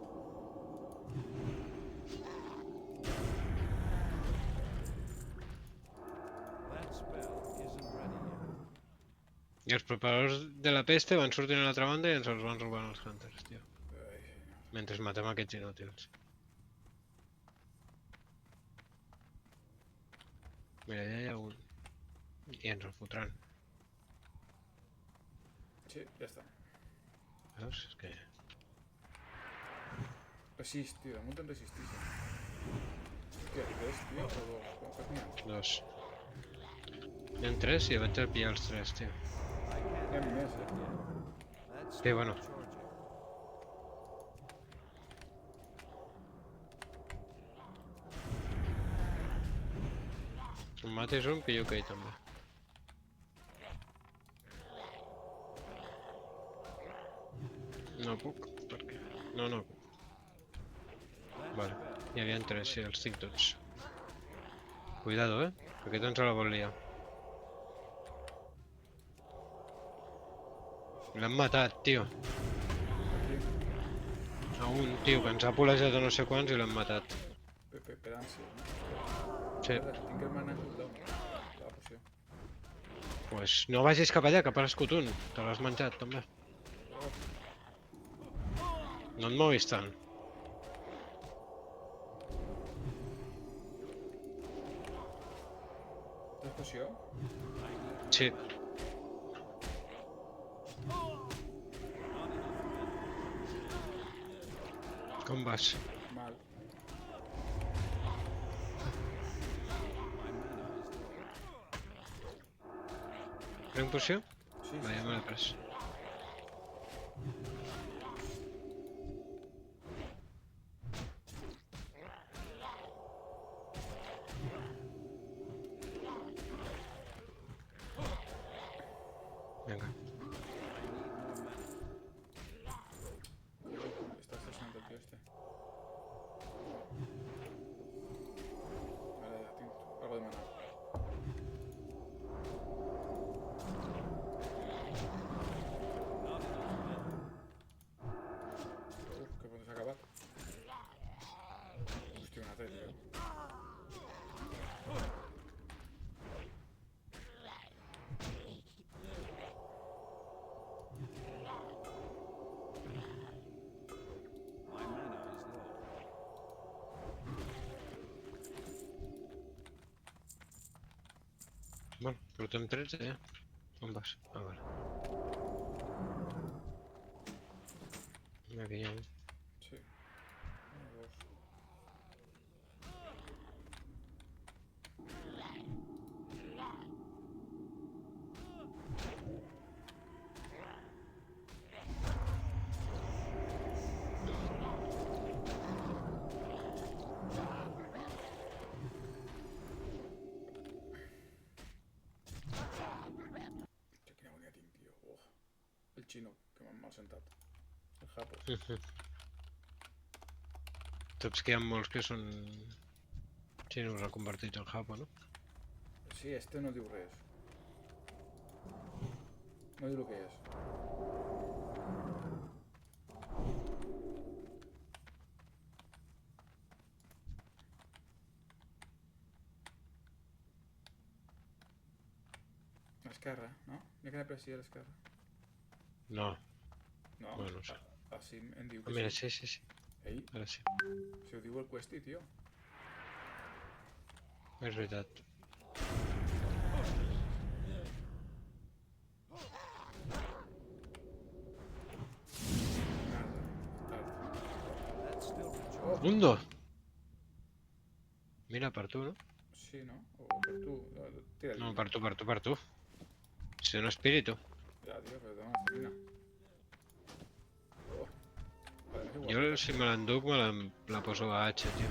That spell isn't ready yet. I els preparadors de la peste van sortint a l'altra banda i ens els van robant els hunters, tio. Ai, senyor. Mentre matem aquests inútils. Mira, allà hi ha un. I ens el fotran. Sí, ja està. Veus? És que... Resist, tio. Damunt en resistix. Hòstia, 3, tio, o 2? Quants n'hi ha? 2. N'hi ha 3 i vaig a pillar els 3, tio. N'hi ha més, That's Sí, bueno. charging. Em mates un, pillo aquell també. No puc, perquè... No, no puc. Vale, hi havia 3, sí, els tinc tots. Cuidado, Aquest ens la vol liar. L'hem matat, tio. Aquí. A un tio que ens ha polejat a no sé quants i l'hem matat. Per ànsia. Sí. Tinc el mana cooldown. La poció. Pues no vagis cap allà, que ha aparegut un. Te l'has menjat, també. No et moguis tant. Tens poció? Sí. Com vas? Mal. Prenc poció? Sí, Va, ja me l'he pres. Vinga. Está asesinando el tío este. Vale, ya tengo algo de mana. Uf, que pronto se ha acabado. Hostia, una T, tío. My mana is low. Bueno, portem 13, ja. On vas? Ah, vale. Aquí hi ha un. Sí. Uno, dos. Hòstia, quina agonia tinc, tio. Oh. El xino, que m'han mal sentat. El japo. Saps que hi ha molts que són xinos reconvertits en japo, no? Sí, este no diu res. No diu el que és. A l'esquerra, no? N'hi ha que anar per així a l'esquerra. No. No, Bueno, no sé. així em diu Ah, que mira, sí. sí, sí, sí. Ei, Ara sí. si ho diu el Questy, tio. És veritat. Merda. Tard. That's still recharging. Mundo! Mira per tu, no? Sí, sí, no? O per tu. Tira No, per tu. Si un espíritu. Ya, tío, pero tengo una estamina. Oh, vale, es igual. Jo, si me l'enduc, la poso a H, tio.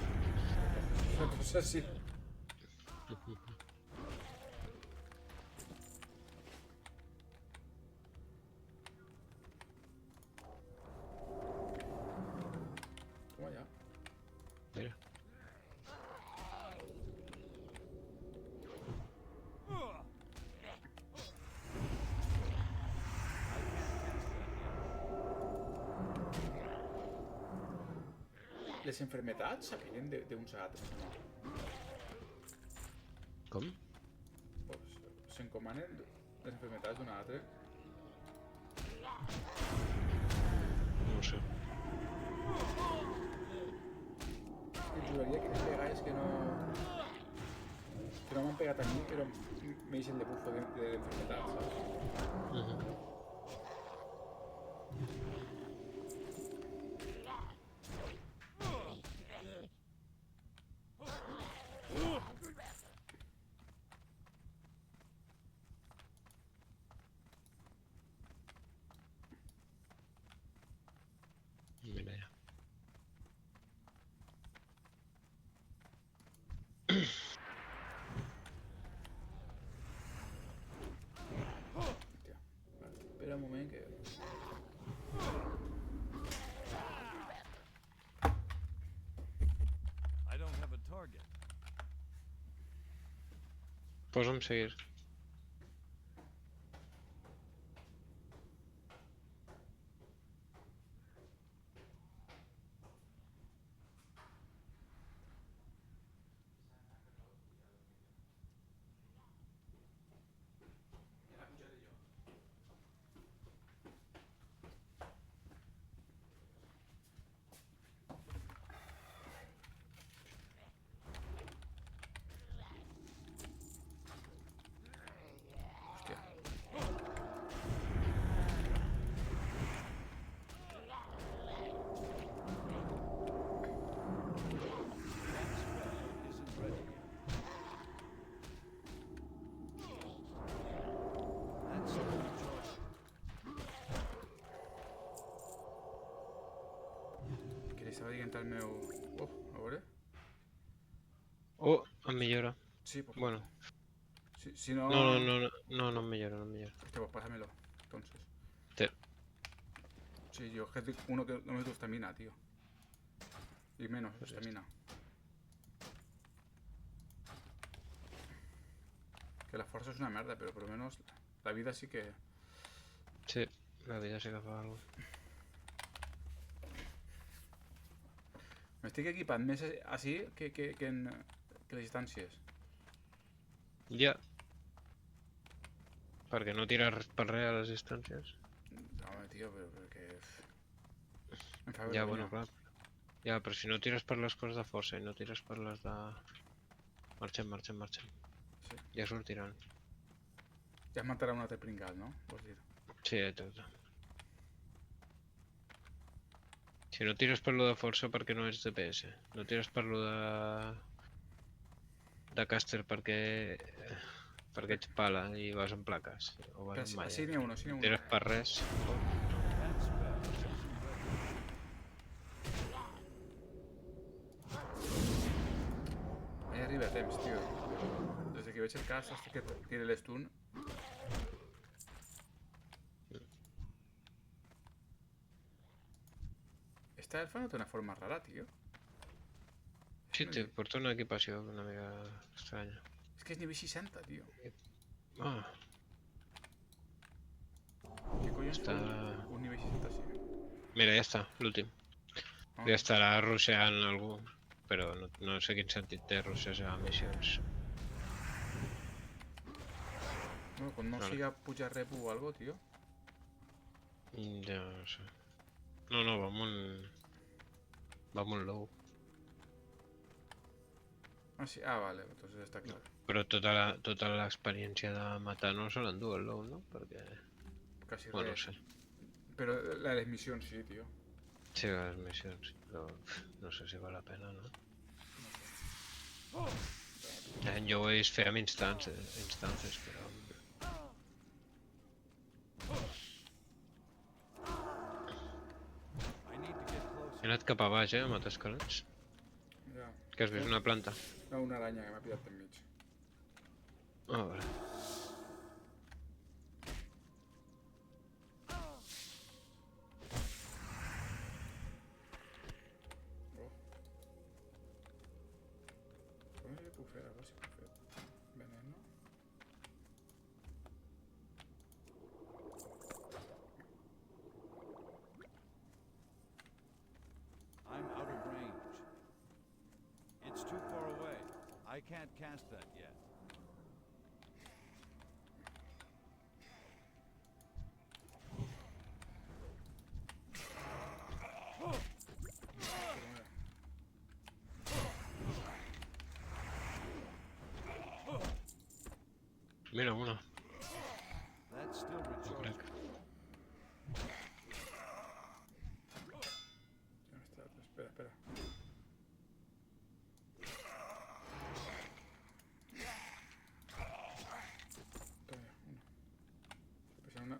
Entonces sí. Toma ya. Mira. Les enfermedades s'aquellen d'uns altres, no? Com? Pues s'encomanen les enfermedades d'un altre. No ho sé. I juraria que les vegades que no m'han pegat a mi, però m'he deixat de bufo d'enfermedades, saps? Mira ja. Hòstia. Vale, espera un moment que... I don't have a target. Posa'm seguir. Hòstia. Isn't ready yet. That's too much. Que li estava dient al meu... Oh, a veure... Oh, em millora. Sí, pues... Bueno. Si no... No em millora, no em millora. Hostia, pues pásamelo, entonces. Té. Sí, yo es que uno que no me gusta estamina, tío. Y menos Pues ya estamina. Que la fuerza es una mierda, pero por lo menos la vida sí que... Sí, la vida sí que fa algo. M'estic equipant més així que les distàncies. Ja. Perquè no tires per res a les distàncies. No, home, tio, però perquè... Em fa Ja, vergonya. bueno, clar. Ja, però si no tires per les coses de força i no tires per les de... Marxem. Sí. Ja sortiran. Ja es matarà un altre pringat, no? Vols dir? Sí, tot. Si no tires per lo de força perquè no ets DPS. No tires per lo de caster perquè ets pala i vas en plaques. O vas en malla. Així n'hi ha uno, No tires per res. That spell isn't ready. Ja arriba a temps, tio. Des que veig el cas, hasta que tire l'estun... Esta elfa no té una forma rara, tio. Sí, te porta una equipació una mica estranya. És que és nivell 60, tio. Ah, Què collons Està- fa un nivell 60 així? mira, ja està, l'últim. Ah, Ja estarà russeant algú, però no sé quin sentit té russejar missions. no, quan no Vale. siga pujar repu o algo, tio. Ja no sé. No, va amb un low. Ah, sí, ah, vale, entonces està clar. Però tota l'experiència de matar no se l'endú el low, no? Perquè... Quasi Bueno, no res. sé. Però la de les missions sí, tio. Sí, les missions, però no sé si val la pena, no? Jo ho fèiem instàncies, però... I need to get closer. He anat cap a baix, amb altres esquelets. Ja. Que has vist una planta? No, una aranya que m'ha pillat enmig. Ah, vale. Oh. Què puc fer? A veure si puc fer. Veneno. I'm out of range. It's too far away. I can't cast that yet. Però mira. Mira, una. That's still No recharging. crec. Ja està. Espera, espera. Toma, una. Pues una.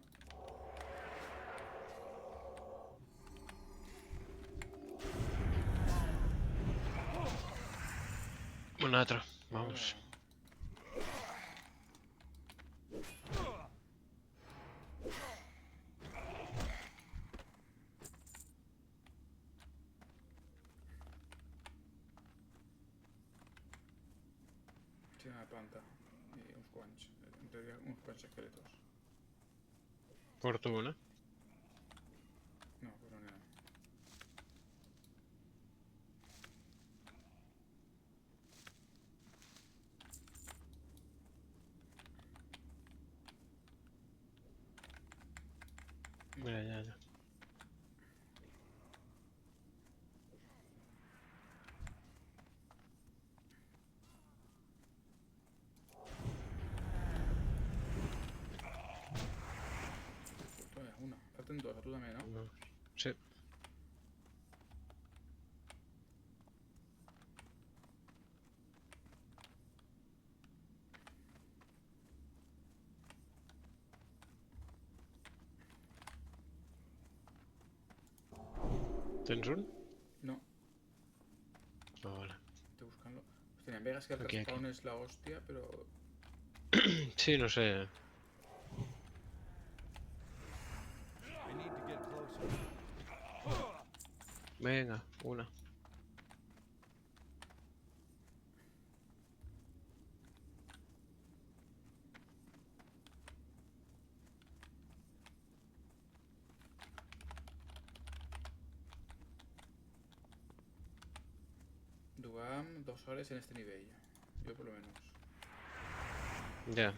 Una altra. Vamos. Sí, una planta. I uns quants. En teoria, uns quants esqueletos. Porto una. No, però n'hi ha. Mira, ja. Toma, una. Falten dos, a tu també, no? No. Sí. Tens un? No, Ah, vale. estoy buscando. Hostia, en Vegas que el Aquí, aquí. respawn es la hostia, pero. Sí, no sé. I need to get closer. Venga, una. Duam 2 horas en este nivel. Yo por lo menos. Ja.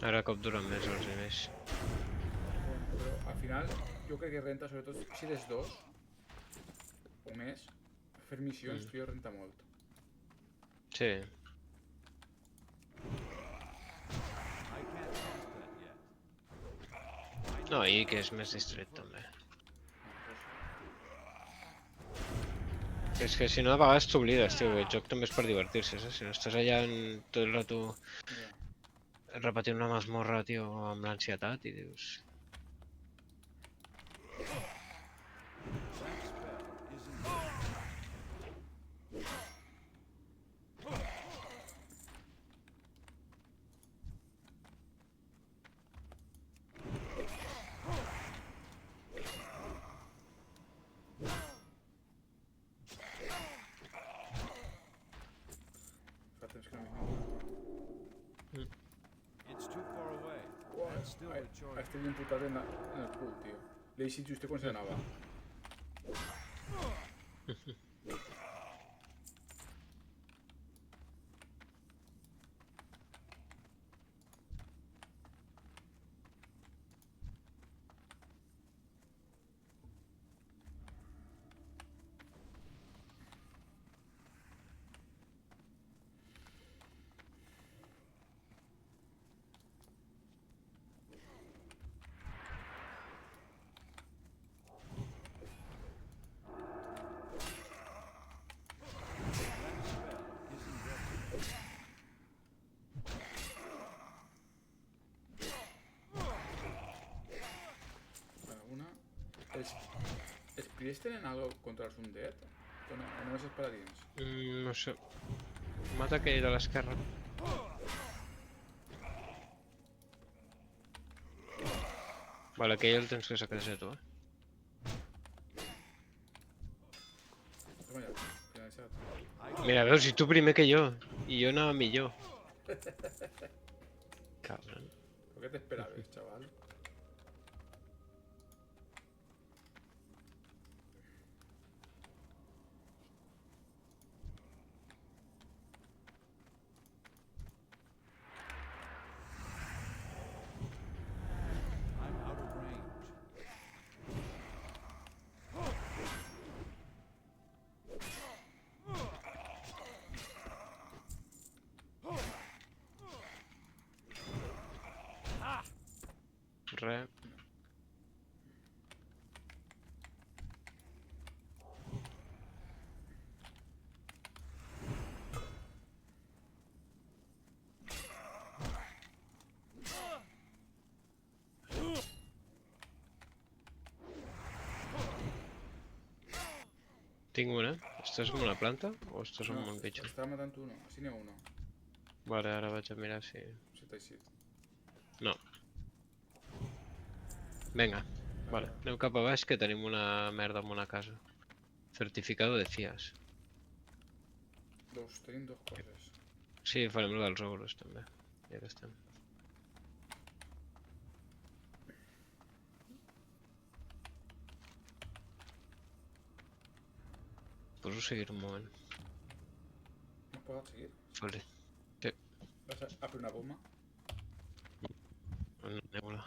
Ara cop duren més els nivells. Bueno, pero al final, yo creo que renta, sobre todo si eres dos o més, fer missions, tio, renta molt. Sí. I can't cast that yet. No, i que és més distret també. És que si no a vegades t'oblides, tio, el joc també és per divertir-se, saps? Si no estàs allà tot el rato Ja. repetint una masmorra, tio, amb l'ansietat i dius... That spell isn't working. Fa temps que no m'hi It's too far away. That's still recharging. estic imputat en el cul, tio. L'he deixat just quan s'anava. Els Priest tenen algo contra els Undead? O no? O només els paladins? No sé. Mata aquell de l'esquerra. Vale, aquell el tens que saquejar tu, Toma ja, finalitzat. Mira, veus, i tu primer que jo. I jo anava millor. Cabron. ¿Por qué te esperabas, chaval? I'm out of range. Re. Tinc una. Esto és com una planta? O esto és un bon bitxo? Estaba matando uno, así n'hi ha uno. Vale, ara vaig a mirar si... Si t'ha eixit. No. Vinga. Vale, anem cap a baix que tenim una merda en una casa. Certificado de FIAS. Tenim dos coses. Sí, farem el dels ogros també. Ja que estem. Poso seguir un moment. ¿No puedo seguir? Vale. ¿Vas a abrir una bomba? Anem-la.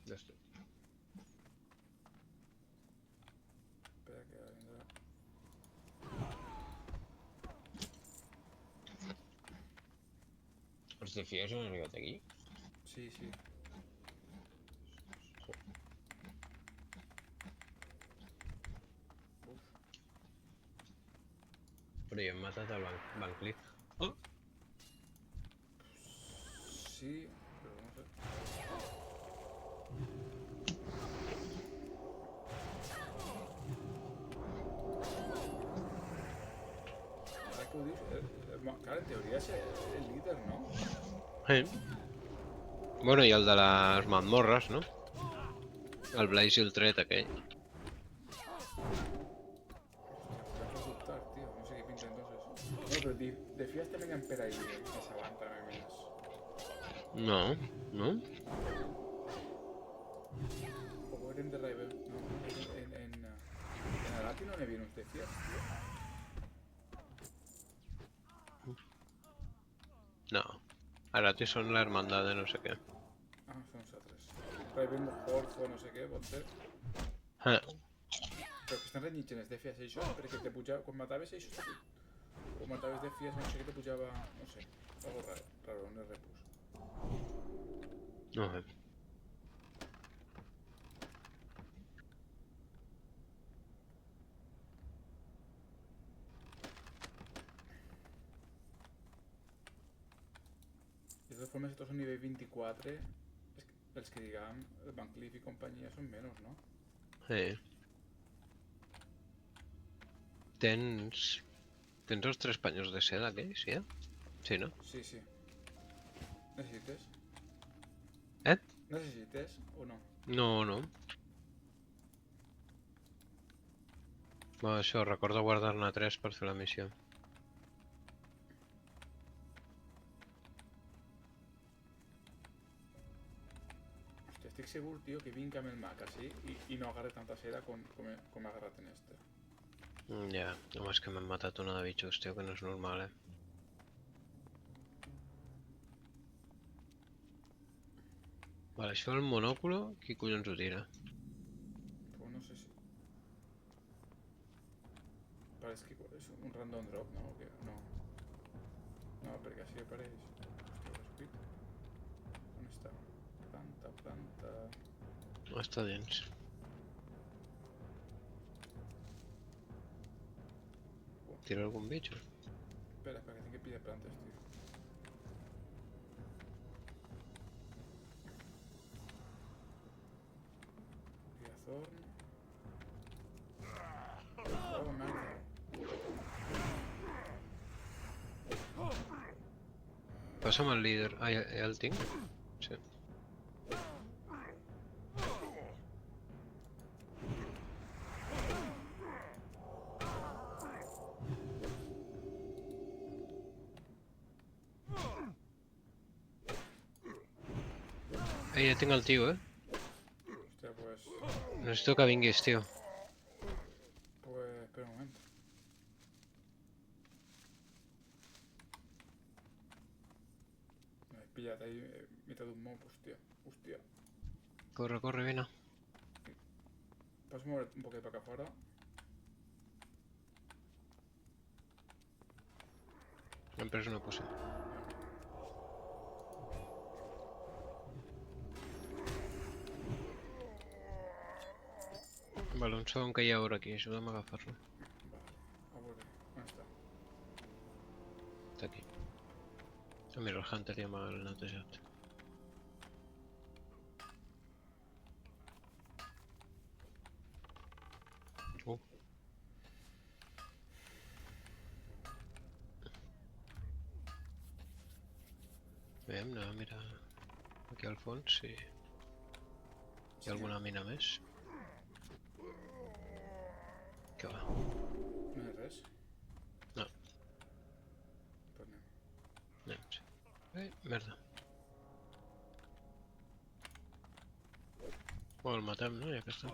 Ja estic. Espera que ahora vendrá. Els de FIAS han arribat aquí? Sí, sí. Però jo hem matat el Van Cleef. Oh! Sí, pero no sé. Ahora que ho dius, clar, en teoria és el líder, no? Bueno, i el de les mazmorres, no? El Blaze i el Tret aquell. Hòstia, pues dubtar, tío. No sé qué pinta entonces. No, pero de Fias también en Pera y esa banda me miras. No, no? O eren de Rival. No, en Alati no n'hi havia uns de Fias, tío. No. Arati són la hermandad de no sé què. Ah, són els altres. Rival, Horfo, no sé què, pot ser. Ah, Però que estan renyits en els de Fias, això, perquè te pujava, quan mataves això, o mataves de Fias, no sé què, te pujava, no sé, algo raro, un repús. no sé. De totes formes, estos són nivell 24, els que diguem, el Van Cleef i companyia són menys, no? Sí. Tens... Tens els 3 panyos de seda aquells, ja? Sí, no? Sí, sí. Necessites? Eh? Necessites o no? No, no. Bueno, això, recorda guardar-ne 3 per fer la missió. Hòstia, estic segur, tio, que vinc amb el Mac així i no agarre tanta cera com he agarrat en este. Ja, només que m'han matat una de bitxos, tio, que no és normal, Vale, això del monòculo, qui collons ho tira? Pues no sé si... Parece que és un random drop, no? Que no. No, perquè així apareix. Hòstia, ho he escrit. On està? Planta... Està dins. Tira algun bitxo? Espera, que tinc que pillar plantes, tio. Piazorn. Oh, merda. Passa'm el líder. Ah, ja el tinc? Sí. Ei, ja tinc el tio, Hòstia, pues... Necessito que vinguis, tio. Pues... Espera un moment. Me he pillat ahí mitad d'un mob, hòstia. Hòstia. Corre, corre, vine. Pots moure un poquet per acá fora? Hem pres una poció. Vale, un segon que hi ha ora aquí, ajuda'm a agafar-lo. Vale. A veure, on està? Està aquí. Ah, mira, el Hunter ja m'ha netejat. Bé, anem a mirar aquí al fons si hi ha alguna mina més. Què va? No hi ha res? No. Pues anem. Anem. Merda. Bueno, el matem, no? Ja que està.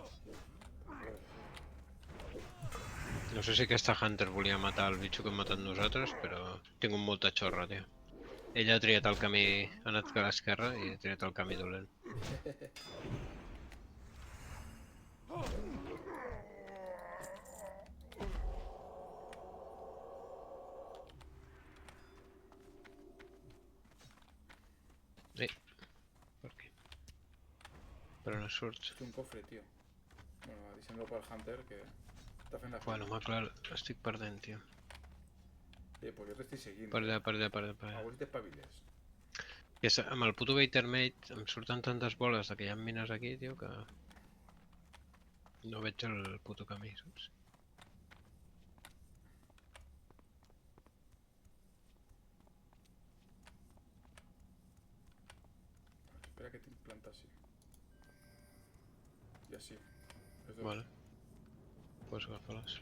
No sé si aquesta Hunter volia matar el bitxo que hem matat nosaltres, però tinc molta xorra, tio. Ella ha triat el camí, ha anat a l'esquerra i ha triat el camí dolent. Ei, per aquí. Per on surts? Té un cofre, tio. Bueno, va, deixem-lo pel Hunter, que està fent la Bueno, feina. clar, estic perdent, tio. Pues jo t'estic seguint. Per allà, per allà, per A allà. veure si t'espaviles. I amb el puto Batermate em surten tantes boles de que hi ha mines aquí, tio, que... no veig el puto camí, saps? Espera que tinc planta així. Ja sí. Les dos. Vale. Pues agafa-les.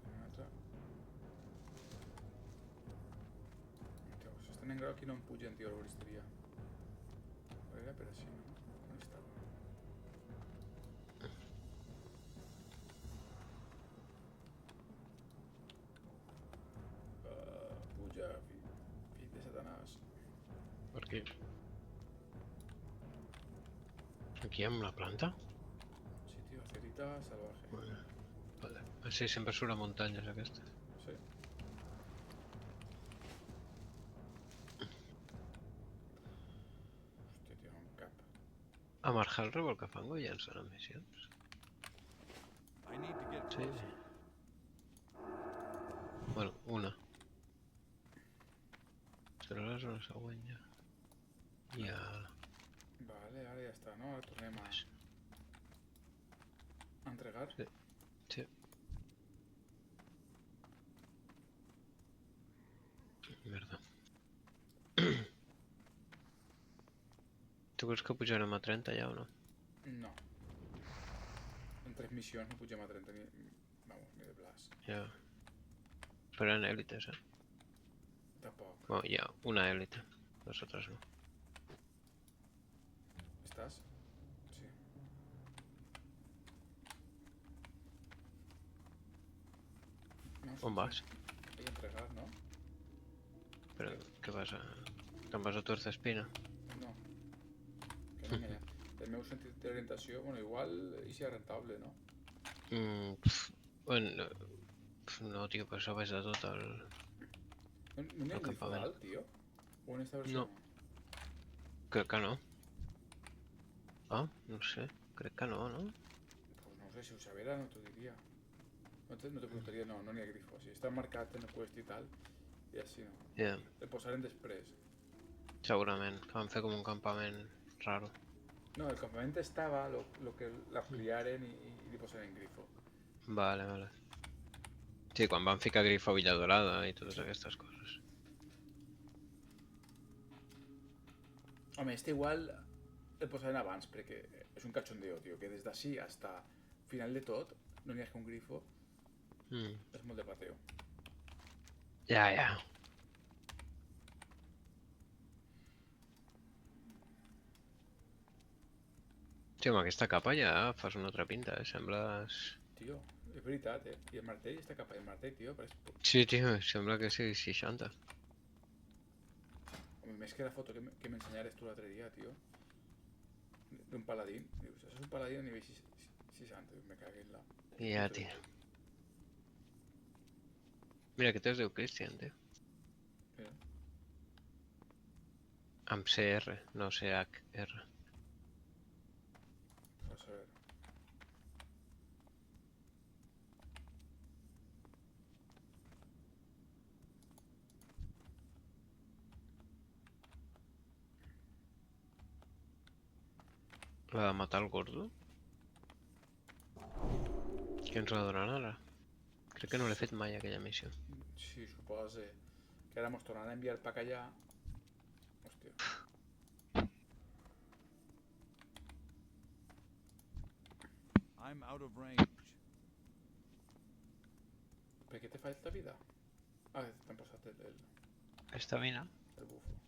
Una altra. Hòstia, si estan en grau aquí no em pugen, tio, a l'herboristeria. Era per així, no? On estava? Puja, fill de Satanàs. Per aquí. Aquí amb la planta? Sí, tio, acerita salvaje. Vale. Ah, sí, sempre surt a muntanyes aquesta. Sí. Hòstia, tio, un cap. A Marhal Rebel que fango i llancen missions. I need to get Sí. closer. Bueno, una. Serà la zona següent ja. Ja... Vale, ara ja està, no? Ara tornem a entregar. Sí. Sí. Merda. Tu creus que pujarem a 30 ja o no? No. En 3 missions no pugem a 30 ni... Vamos, ni de blas. Ja. Però eren èlites, eh? Tampoc. Bueno, hi ha una élite. Nosotros no. ¿Estás? Sí. No, On vas? Hay que entregar, ¿no? Però què vas a... Te'n vas a Tuerza Espina? No. Que no me... El meu sentit d'orientació, bueno, igual i si és rentable, no? Bueno, no, tio, per això vaig a tot el... No, no n'hi ha El un grifo campament. dalt, tio? O en esta versió No. Crec que no. Ah, no sé. Crec que no, no? Pues no sé, si ho sabera no t'ho diria. No te preguntaria, no, no n'hi ha grifo. Si està marcat en el quest i tal, i així no. Ja, El posarem després. segurament. Que van fer com un campament raro. No, el campament estava, lo que l'ampliaren i li posaren grifo. Vale, vale. Sí, quan van ficar Grifo a Villa Dorada i totes aquestes coses. Home, este igual el posarem abans, perquè és un cachondeo, tio, que des d'ací hasta final de tot no n'hi ha que un grifo, és molt de pateo. Ja, ja. Sí, amb aquesta capa ja fas una altra pinta, sembles... Tio, és veritat, eh? I el martell està cap al martell, tio, però Sí, tio, sembla que sigui 60. home, més que la foto que m'ensenyares tu l'altre dia, tio, d'un paladín, dius, això és un paladín a nivell 60, dius, me cagué en la... Ja, tio. Mira, aquest es diu Christian, tio. Mira, Amb CR, no CHR. a saber. La de matar el gordo? Què ens la donaran ara? Crec que no l'he fet mai, aquella missió. Sí, suposa que ara mos tornaran a enviar pa allà. Hòstia. I'm out of range. Per què te falta vida? Ah, t'han posat Estamina. el bufo.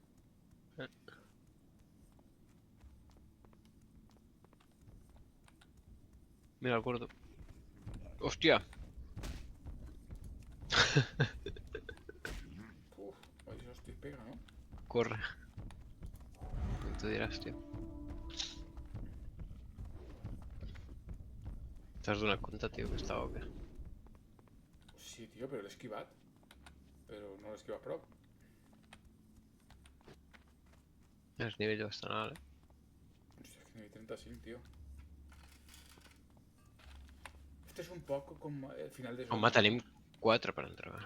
Mira el gordo. Hòstia! Uf, això estic pega, no? Corre. Tu diràs, tio. T'has donat compte, tio, que estava bé. Sí, tio, però l'he esquivat. Però no l'he esquivat prop. És nivell bastant alt, eh? Hòstia, que nivell 35, tio. Este és un poc com el final de... Home, tenim 4 per entregar.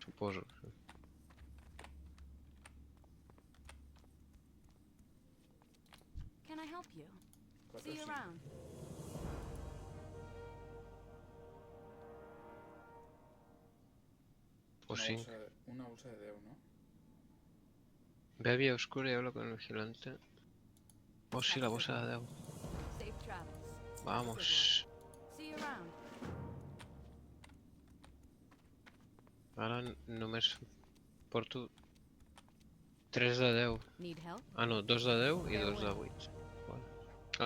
Suposo. Can I help you? Quatre See o you cinc. around. O 5. Una bolsa de 10, ¿no? Ve a vía oscura y habla con el vigilante. Oh, sí, la bolsa de 10. Safe travels. Vamos. See you around. Ara només porto 3 de 10. Need help? Ah, no, 2 de 10 i 2 de 8. Vale.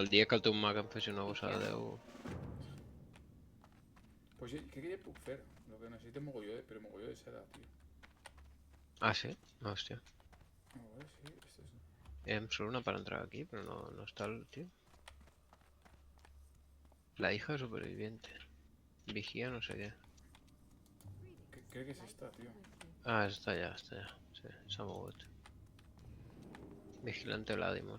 El dia que el teu mag em faci una bossa de 10... Pues crec que ja puc fer. Lo que necessito és mogolló però mogolló de seda, tio. Ah, sí? Hòstia. A veure, sí, este és... Em surt una per entrar aquí, però no està el tío. La hija superviviente. Vigía no sé qué. Crec que és esta, tio. Ah, está allá. Sí, s'ha mogut. Vigilante Vladimir.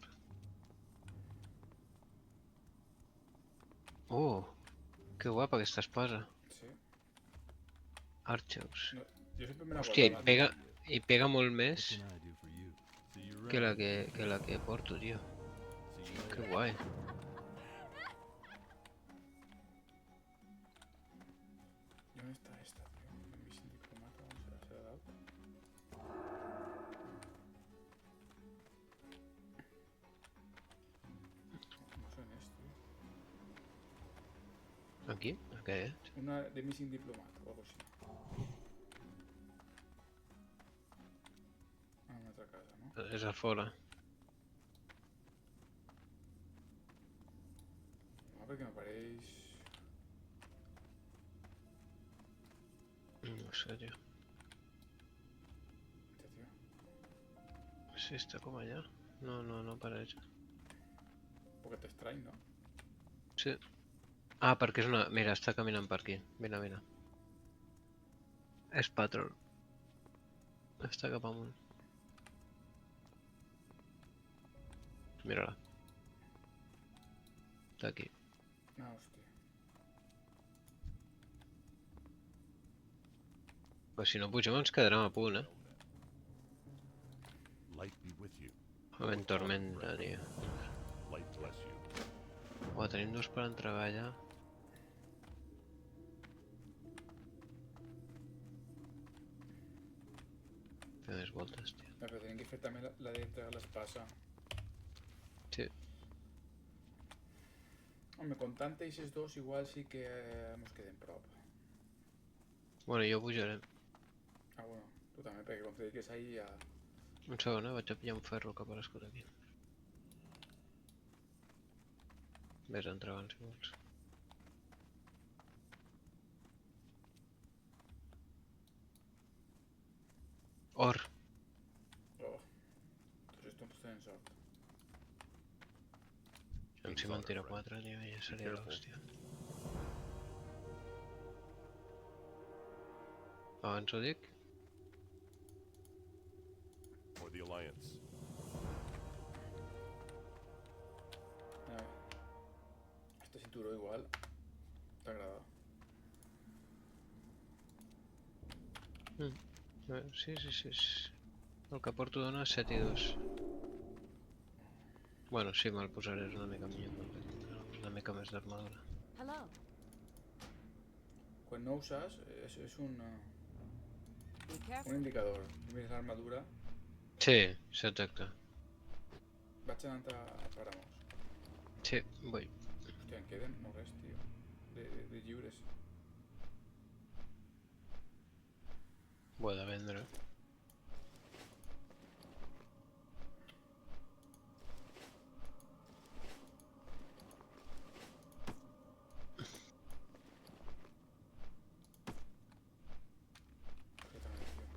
Que guapa aquesta espasa. Sí. Archeus. No, jo sempre me la Hòstia, guardava. i pega molt What més can I do for you? See you que around. la que porto, tio. See you Que later. guai. I on està esta, tio? El missin diplomata, on serà? Serà dalt? Aquí? Què és? Una de Missing Diplomat o algo així. Ah, una altra casa, no? És a fora. No, perquè m'apareix... No sé, tio. Hòstia, tio. Sí, està com allà. No apareix. Un poquet estrany, no? Sí. Ah, perquè és una... Mira, està caminant per aquí. Vine, vine. És patrol. Està cap amunt. Mira-la. Està aquí. Ah, hòstia. Però si no pugem ens quedarem a punt, Light be with you. Havent tormenta, tio. Light bless you. Uau, tenim dos per entregar allà. Fer més voltes, tio. No, però tenim que fer també la d'entregar l'espasa. Sí. Home, comptant eixes dos, igual sí que mos quedem prop. Bueno, jo pujaré. Ah, bueno, tu també, perquè com te dic que és ahí ja... Un segon, vaig a pillar un ferro que ha aparegut aquí. Ves entregant si vols. Or! Oh, tots estos tenen sort. Si me'n tiro 4, tio, ja seria l'hòstia. Abans ho dic? For the Alliance. A ver. Este cinturó igual t'agrada. Sí. El que porto dona 7 i 2. Bueno, sí, me'l posaré, és una mica millor, una mica més d'armadura. Hello. Quan no usas, és un Be careful. indicador. Mires l'armadura, Sí, exacte. vaig anant a Paramous. Sí, vull. Hòstia, em queden no res, tio. De lliures. Ho he de vendre. Completament, tio.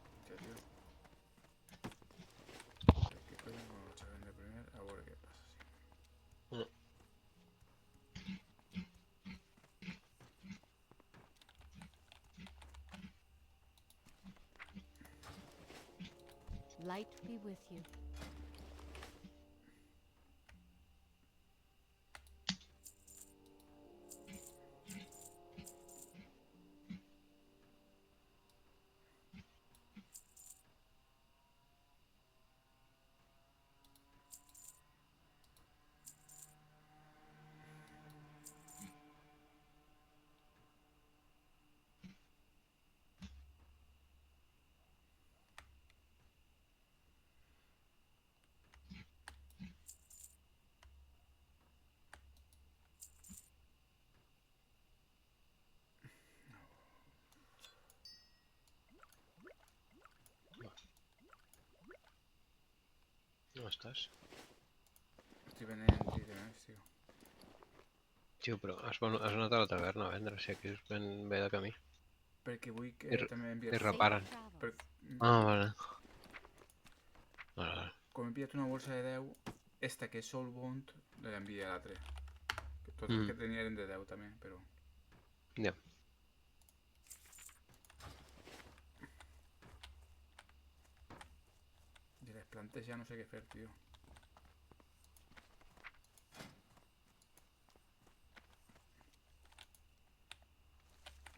Hòstia, tio. Què coño no vaig a vendre primer? A veure què passa, sí. Light be with you. estàs? Estic venent items, tio. Tio, però has anat a la taverna a vendre, si aquí és ben bé de camí. Perquè vull que I també I enviar... reparen. Per... Ah, vale. Vale, vale. Com he pillat una bolsa de 10, esta que és Soulbound, l'envia a l'altre. Tots els que tenia eren de 10 també, però... Ja. I les plantes ja no sé què fer, tio.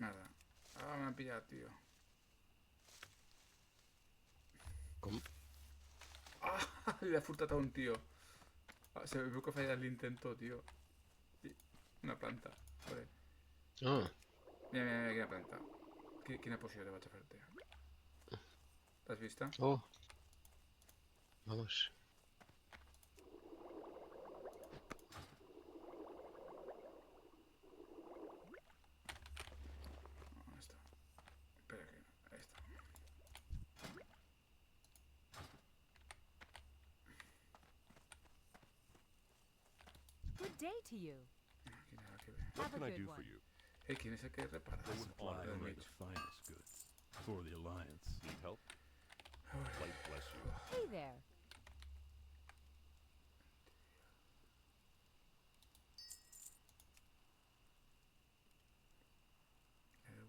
Merda. Ah, m'han pillat, tio. Com? Ah, li he furtat a un tio. Ah, se veu que he fallat l'intento, tio. Una planta. Joder. Ah, Mira, mira, mira, quina planta. Quina poció te vaig a fer-te. L'has vista? oh. Vamos. On està? Espera que... Ahí està. Good day to you. Quina era que ve. What Have a can I good do one. for you? Quin és el que repara? Go with El honor. del Only mig. the finest goods for the Alliance. Need help? Light bless you. Hey there.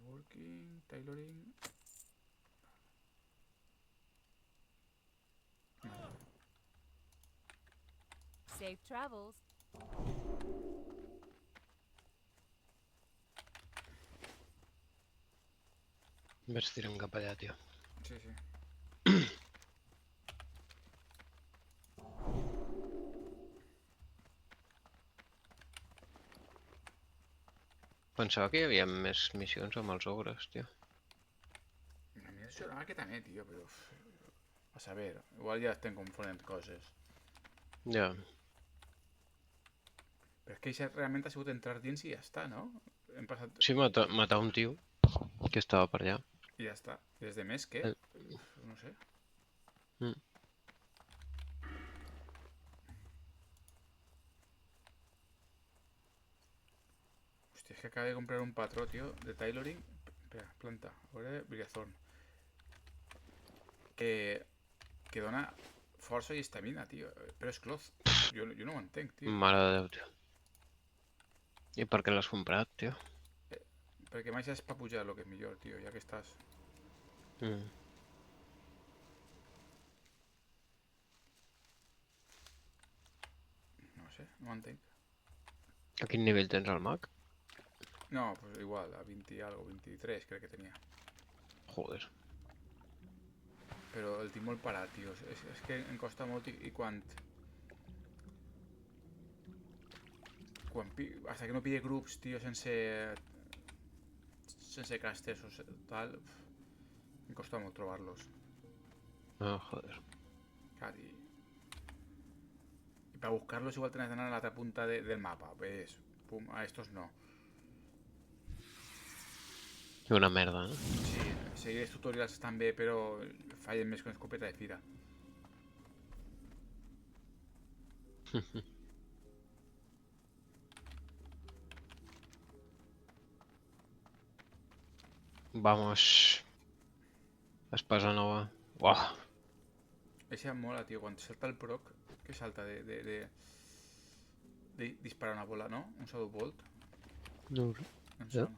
Working, tailoring... Safe travels. Vaig tirant cap allà, tio. Sí, sí. Pensava que hi havia més missions amb els ogres, tio. A mi em sonava que també, tio, però... A saber, igual ja estem confonent coses. Ja. Però és que això realment ha sigut entrar dins i ja està, no? Hem passat... Sí, matar un tio que estava per allà. I ja està. I des de més, què? No sé. Mm. Hòstia, és que acabo de comprar un patró, tio, de tailoring. Espera, planta. A veure, Brigathorn. Que dona força i estamina, tio. Però és cloth. Jo no ho entenc, tio. Mare de Déu, tio. I per què l'has comprat, tio? Perquè mai és per pujar el que és millor, tio, ja que estàs... Mm. No sé, no ho entenc. A quin nivell tens el mag? No, pues igual, a 20 i algo, 23 crec que tenia. Joder. Però el tinc molt parat, tio. És que em costa molt i quan hasta que no pille grups, tio, sense casters o tal, em costa molt trobar-los. Ah, joder. Clar, i per buscar-los igual tens d'anar a l'altra punta del mapa. Ves, pum, a estos no. Que una merda, no? Sí, seguir els tutorials estan bé, però fallen més que una escopeta de fira. Vamos. Espasa nova. Uah. Eixa em mola, tio, quan salta el proc, que salta de disparar una bola, no? Un Shadow Bolt. No. Em Ja. sona.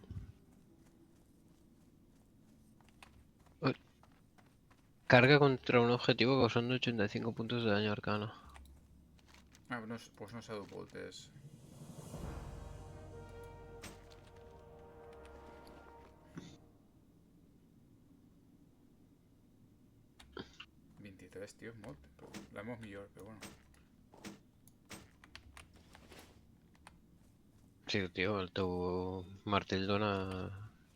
Carga contra un objetivo causando 85 puntos de daño arcano. Ah, no, pues no és Shadow Bolt, és... Tio, és molt. La hemos millor, però bueno. Sí, tio, el teu martell dona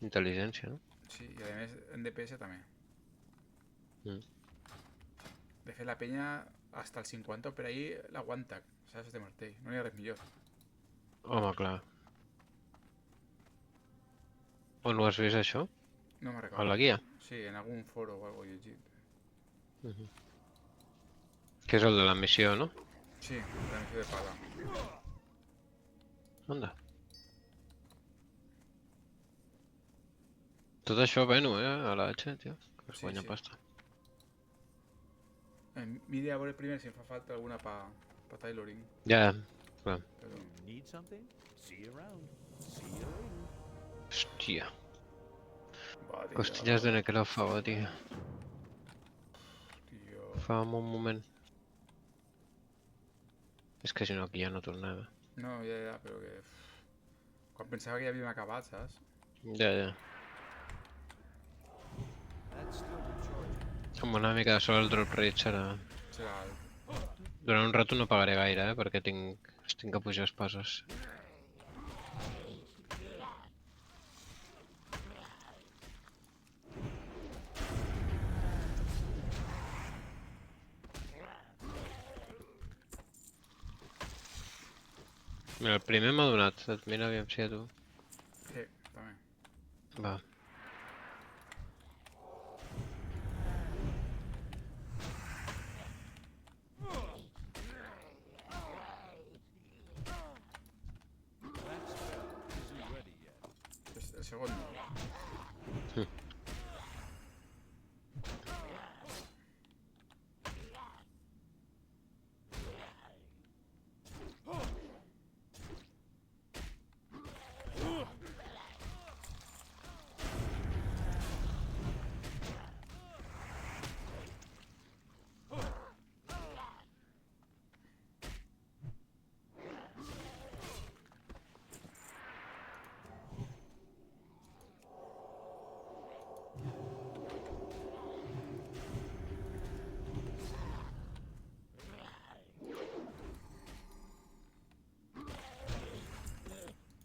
intel·ligència, no? Sí, i a més en DPS també. Mm. De fet, la penya hasta el 50 per ahí l'aguanta, saps, de martell. No hi ha res millor. Home, clar. On ho has vist, això? No me'n A recordo. la guia? Sí, en algun foro o algo llegit. Que és el de la missió, no? Sí, la missió de pala. Anda. Tot això ven-ho, a la H, tio. Que es Sí, guanya sí. pasta. Mira a veure primer si em fa falta alguna pa tailoring. Ja, clar. Però... Need something? See you around. See you later. Hòstia. Va, tio. Costillas de necrófago, tio. Tio... Fa un moment. És que si no aquí ja no tornava. No, ja, però que... Quan pensava que ja havíem acabat, saps? Ja. That's still recharging. Amb una mica de sol el drop rate serà... Serà alt. Durant un rato no pagaré gaire, perquè tinc que pujar espases. Mira, el primer m'ha donat. Mira, aviam si a tu. Sí, també. Va. That spell isn't ready yet. El segon no.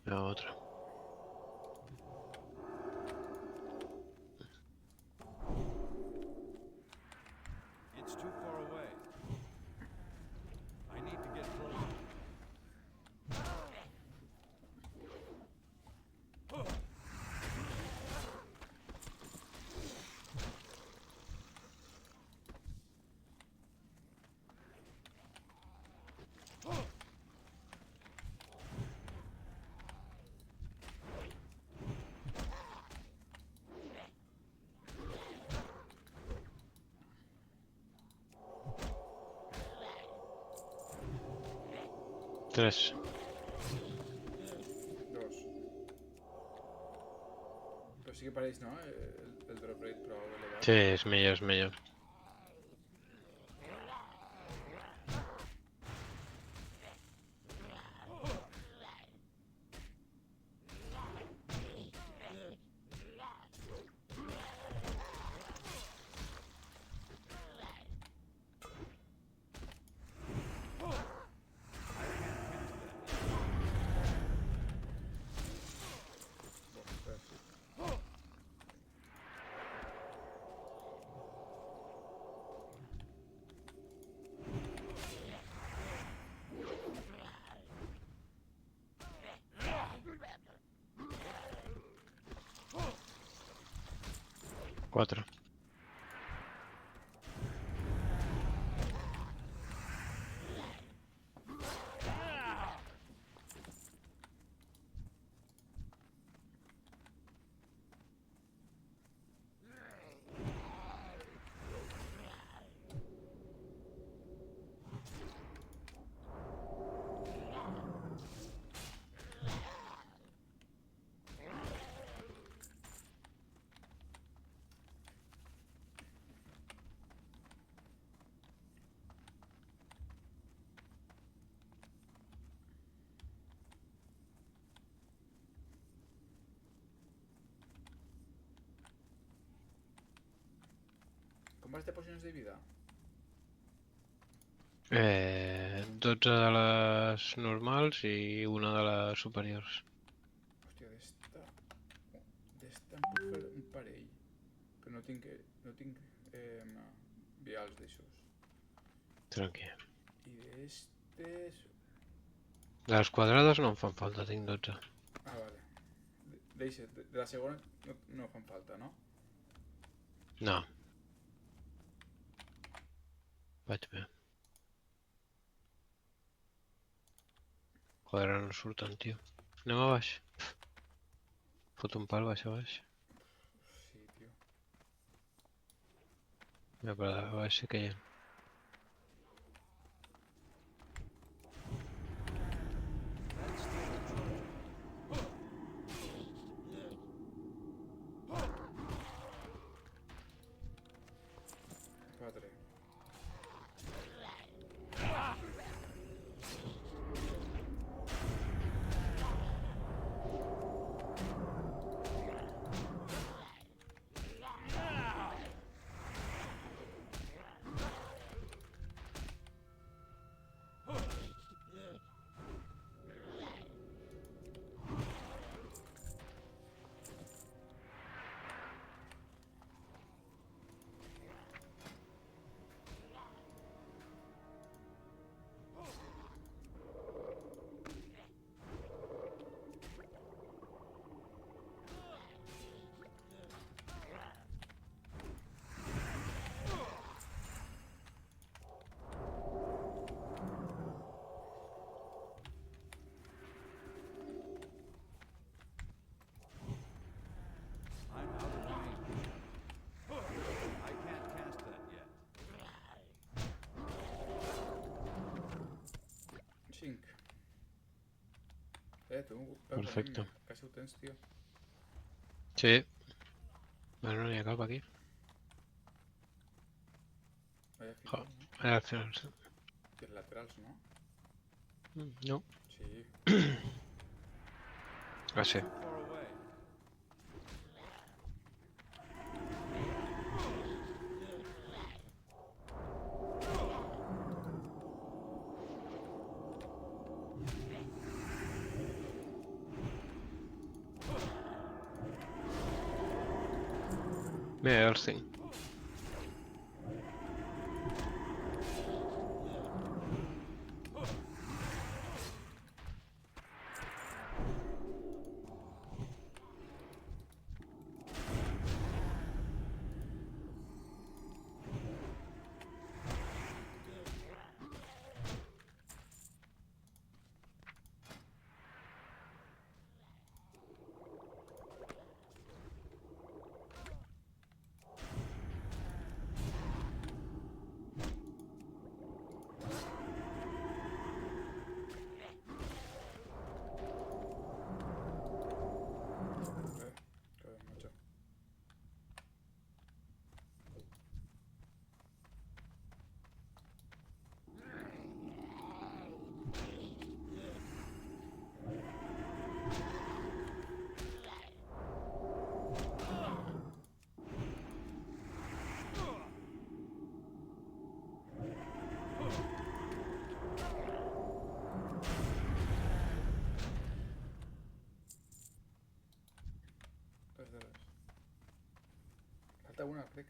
La otra. It's too far away. I need to get closer. Tres. Dos. Però sí que pareix, no? El drop rate prou elevat. Sí, és millor, és millor. Cuatro. Com vas de pocions de vida? 12 de les normals i una de les superiors. Hòstia, d'esta em puc fer un parell. Que no tinc vials d'aixòs. Tranqui. I d'estes... De les quadrades no em fan falta, tinc 12. Ah, vale. Deixa, de la segona no fan falta, no? No. Vaig bé. Joder, ara no surten, tio. Anem a baix. Fot un pal, baix a baix. Sí, tío. Mira, però a baix sí que hi ha. Padre. I'm out of range. I can't cast that yet. 5. Tu, Perfecte. Quasi ho tens, tio. Sí. Bueno, no hi ha cap aquí. Vaya Jo, fico, no? ara al final... I els laterals, no? No. Sí. Ah, sí. Too far away. Mira, els tinc. Joder, macho. Res de res. Falta una, crec.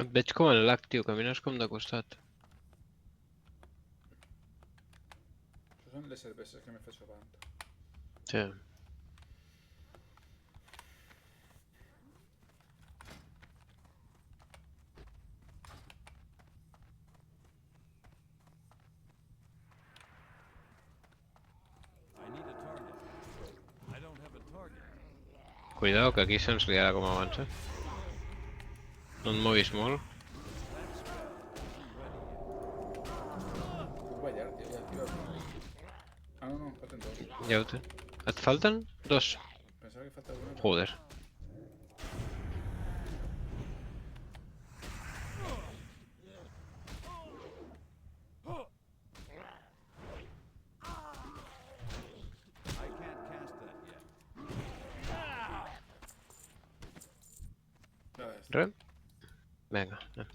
Et veig com en lag, tio. Camines com de costat. Això són les cerveses que m'he fet sobant. Sí. I need a target. I don't have a target. Cuidado, que aquí se'ns liarà com abans, eh? No et moguis molt. That spell isn't ready yet. Puc ballar, tio, ja, tio. Ah, no, falten dos. Ja ho té. Et falten dos. Pensava que faltava una. Joder. I can't cast that yet. Ja està. Res? Vinga, anem.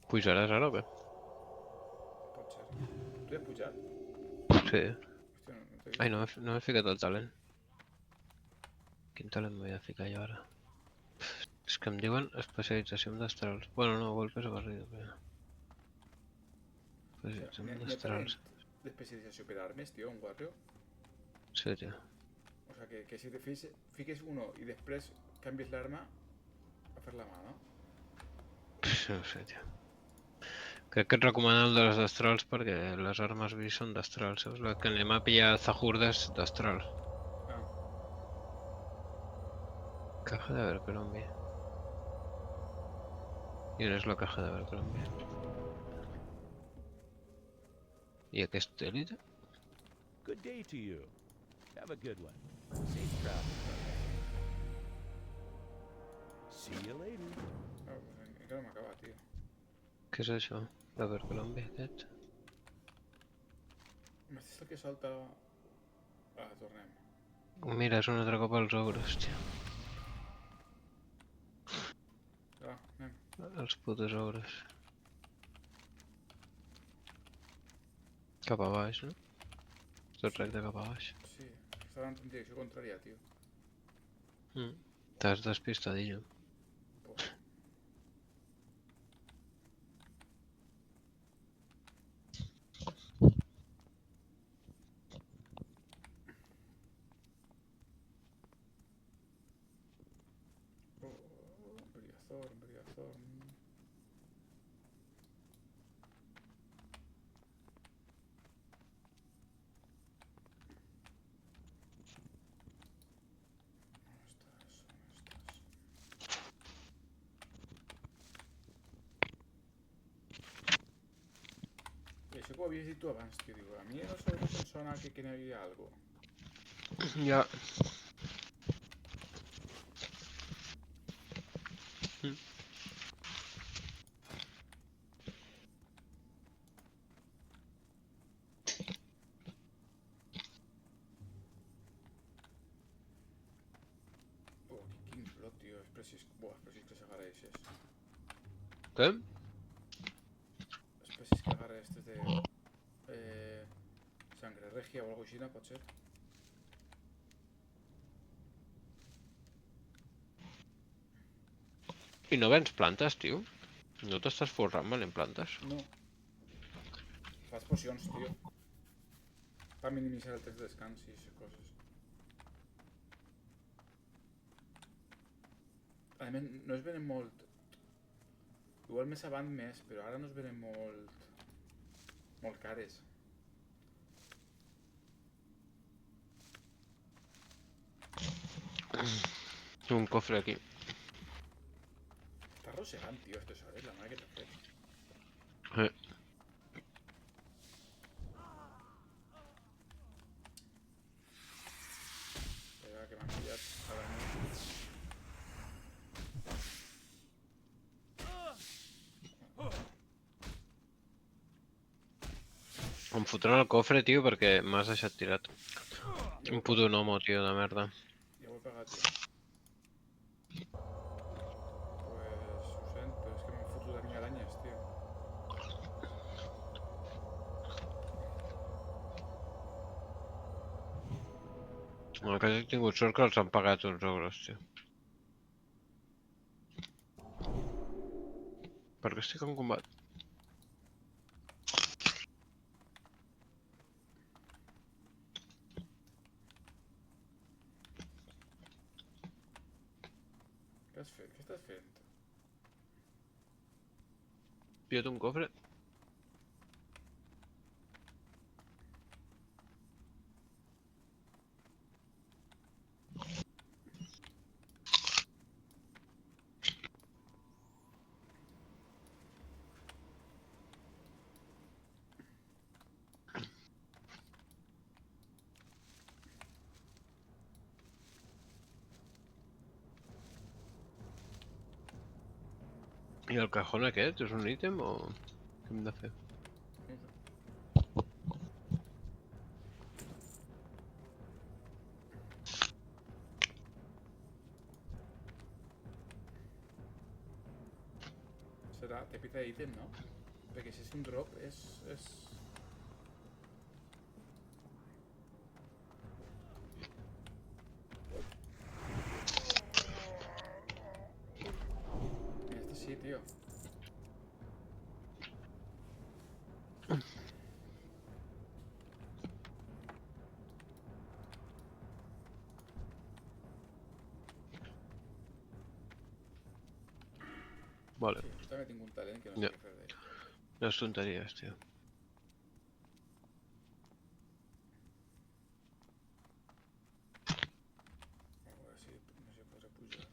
Pujaràs ara o què? Pot ser. Tu ja has pujat? Sí. Hòstia, no t'he vist. Ai, no m'he ficat el talent. Quin talent m'he de ficar jo ara? És que em diuen especialització en destrals. Bueno, no, golpes o barrido, però... Especialització en N'hi ha destrals. talent d'especialització per armes, tio, un guarrio. Sí, tio. O sea, que si te fiques uno y después cambies la arma, a fer la mà, no? No sé, tio. Crec que et recomano el de les destrals perquè les armes vi són destrals, saps? La que anem a pillar Zahurdes destral. Ah, Caja de Abercrombie. I on és la caja d'Abercrombie? I aquest élite? Good day to you. Have a good one. Safe travels. See you later. pues encara no m'acaba, tio. Què és això? L'Abercrombie aquest? M'estàs el que salta... Ah, tornem. Mira, és un altre cop els ogres, tio. Va, anem. Els putos ogres. Cap a baix, no? Tot recte cap a baix. Sí, estaven en direcció contrària, tio. T'has despistadillo. Pues, Briazorn. I això que ho havies dit tu abans, tio. Diu, a mi no sobretot em sona que no hi havia algo. Ja. Oh, quin flot, tio. És precís. Buah, és precís que s'agareixes. Què? És precís que agarre este de... Sangre regia o algo així, no? Pot ser? I no vens plantes, tio? No t'estàs forrant venent plantes? No. Fas pocions, tio. Per minimitzar el temps de descans i aquestes coses. A més, no es venen molt... Igual més avant més, però ara no es venen molt... molt cares. Un cofre aquí. Està arrossegant, tio, estos hores, la mare que t'ha fet. Espera, que m'han pillat a la nit. Em fotran el cofre, tio, perquè m'has deixat tirat. Un puto gnomo, tio, de merda. Ja ho he pagat, tio. Pues ho sento, és que m'han fotut a mi aranyes, tio. El que he tingut sort que els han pagat uns ogres, tio. Per què estic en combat? Què has fet? Què estàs fent? Pilla't un cofre? I el cajón aquest és un ítem o què hem de fer? No sé. Serà típica ítem, no? Perquè si és un drop és... Este sí, tío. Vale. Sí, jo també tinc un talent que no Ja. sé què fer d'ell. No es tonterías, tío. A ver si no se podrá pujar.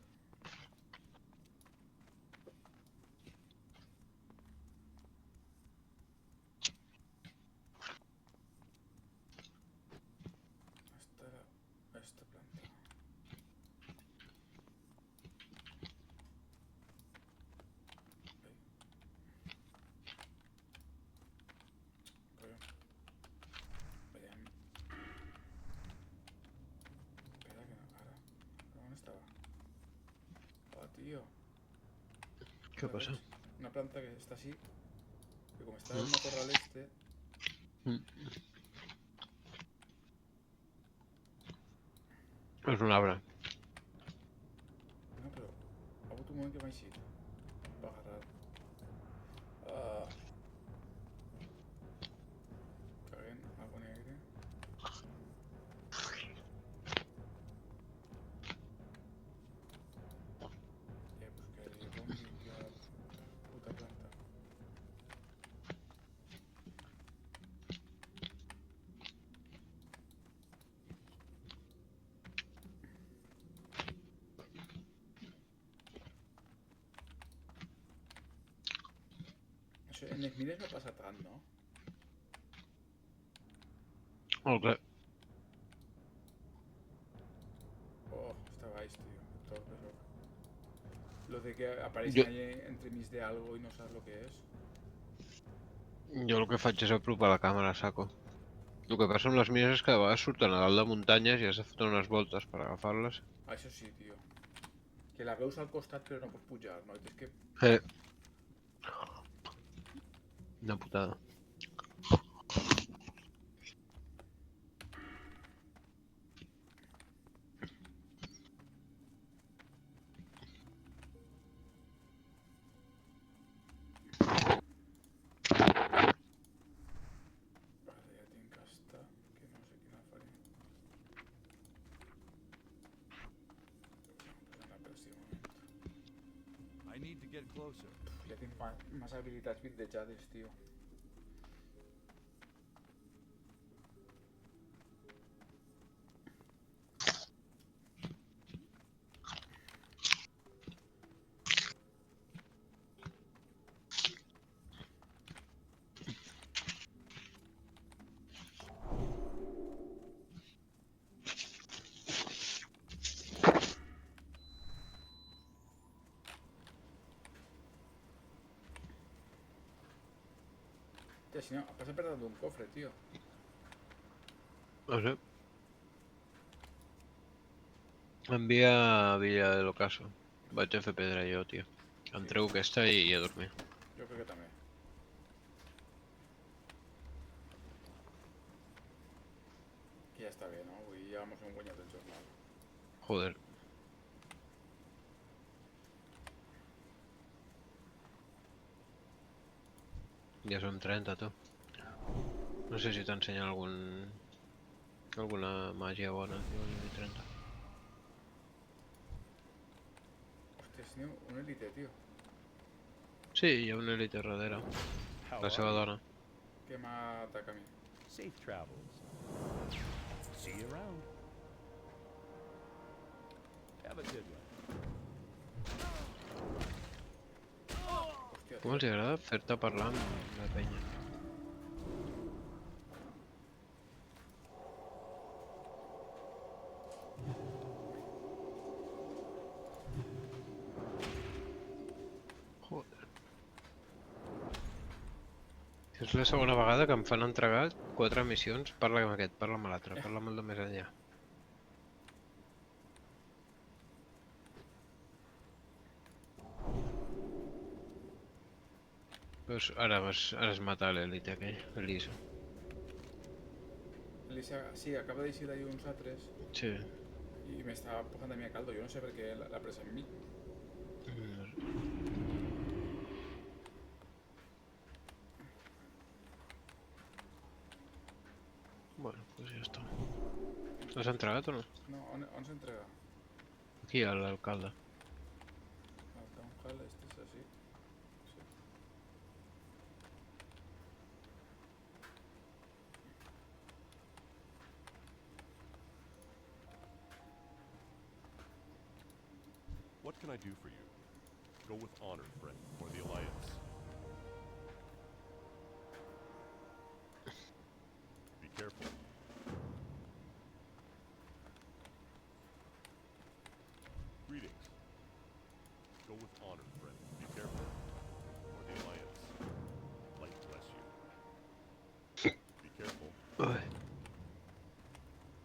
Hasta esta planta. Rollo. Veiem. Espera que no. Ara. On estava? Oh, tío. ¿Qué ¿La pasa? ves? Una planta que está así. Que como está en el matorral este. Es un arbre. No, però ha hagut un moment que m'ha eixit. Va agarrar. Ah, caguen, algo negre. Pues que li bombi aquí a la puta planta. Això, en les mines no passa tant, no? Ok. Oh, està baix, tio. Que torpe soc. Lo de que apareixen Jo, ahí entremig de algo i no saps lo que és. jo el que faig és apropar la càmera a saco. El que passa amb les mines és que a vegades surten a dalt de muntanyes i has de fotre unes voltes per agafar-les. Això sí, tio. Que la veus al costat però no pots pujar, no? I tens que... Eh. Una putada. Vale, ja tinc esta, que no sé quina faré. Pues anar per si un moment. I need to get closer. Ja tinc massa habilitats vintejades, tio. Hòstia, si no, passa per dalt d'un cofre, tio. No sé. Envia a Villa del Ocaso. Vaig a fer pedra jo, tio. Em treu aquesta i a dormir. Jo crec que també. Que ja està bé, no? Avui ja mos hem guanyat el jornal. Joder. Ja són 30, tu. No sé si t'ensenya alguna màgia bona, tio, a nivell 30. Hòstia, si no, un elite, tio. Sí, hi ha una elite darrere. How La are seva you? dona. Que m'ataca a mi. Safe travels. See you around. Have a good one. Hòstia, Com els agrada fer-te parlar amb la penya? Joder. És la segona vegada que em fan entregar 4 missions. Parla amb aquest, parla amb l'altre, parla amb el de més enllà. Pues ara has matat l'elite aquell, Elisa. Elisa, sí, acaba d'eixir d'ahir uns altres Sí. i m'estava pujant a mi a caldo. Jo no sé per què l'ha pres amb mi. No sé. Bueno, pues ja està. L'has entregat o no? No, on s'entrega? Aquí, a l'alcalde. El Town Hall, este és així. Sí. can I do for you? Go with honor, friend, for the Alliance. Be careful. Greetings. Go with honor, friend. Be careful. For the Alliance. Light bless you. Be careful. Uy,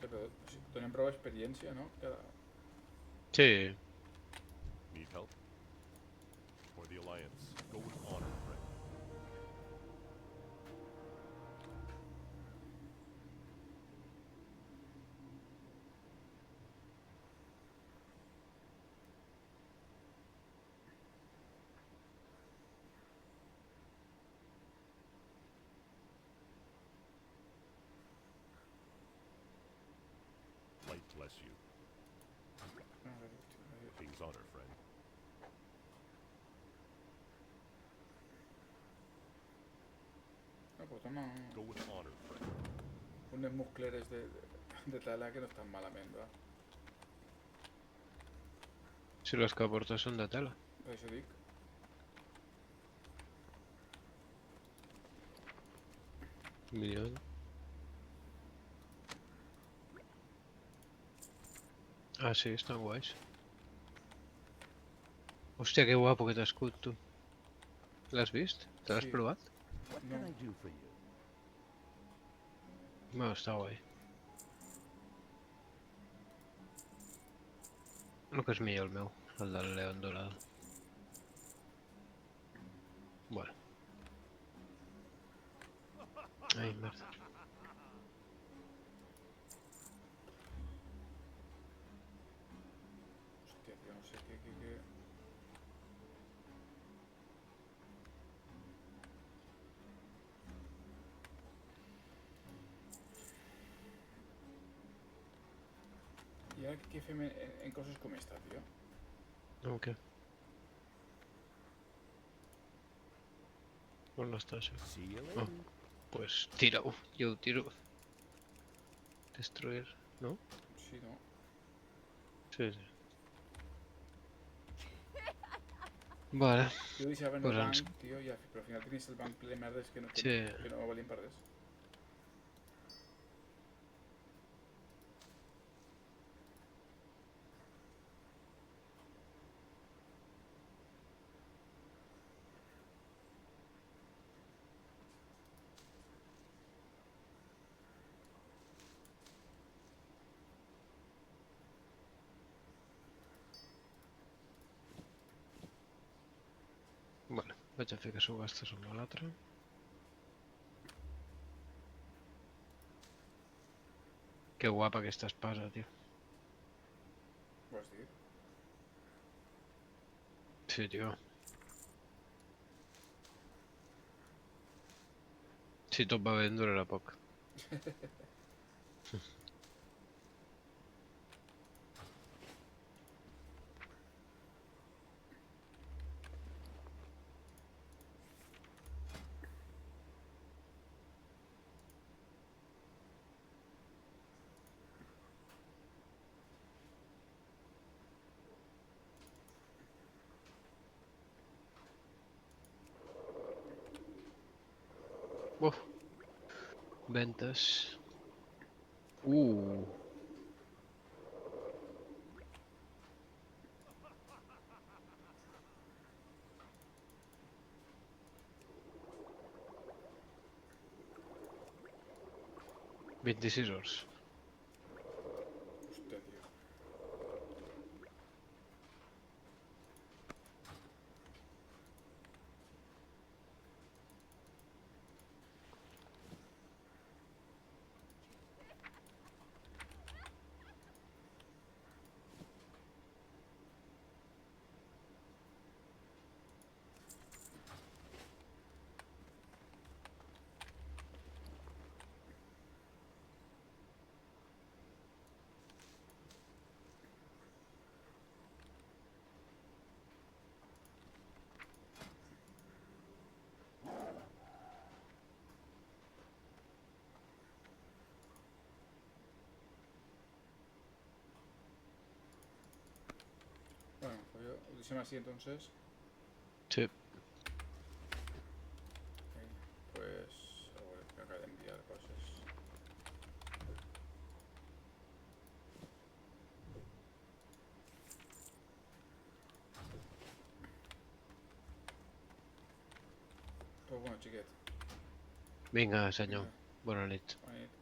Pero si donen prou experiència, no? sí, Need help? For the Alliance. Go with honor, friend. Light bless you. A veure, King's honor, friend. no, porta una, Go with honor, friend. unes muscleres de tela que no estan malament, va. si los que porta són de tela. Per això dic. Millón. Ah, sí, están guays. Hostia, qué guapo que t'escut, tu. L'has vist? Te l'has Sí. provat? What No. can I do for you? Bueno, està guai. El que és millor el meu, el del León Dorado. Bueno. Ai, merda. Hòstia, tio, no sé què... I ara què fem en coses com esta, tio? Ok. On està això? See you later. Pues tira-ho, jo ho tiro. Destruir, no? Sí, no? Sí, sí. Vale. Jo deixava en Pues el ens- banc, tio, però al final tenies el banc ple de merdes que no, Sí. que no valien per res. Vale, vaig a fer que subhastes amb l'altre. Que guapa aquesta espasa, tio. Ho has dit? Sí, tio. Si tot va bé, en durarà poc. Uf. Ventes. Uh. $26 hores. Hòstia, tio. Díseme así entonces. Sí. Ok, pues ahora me acaba de enviar cosas. Pues bueno, chiquet. Vinga, senyor. Vinga, Bona nit. bona nit.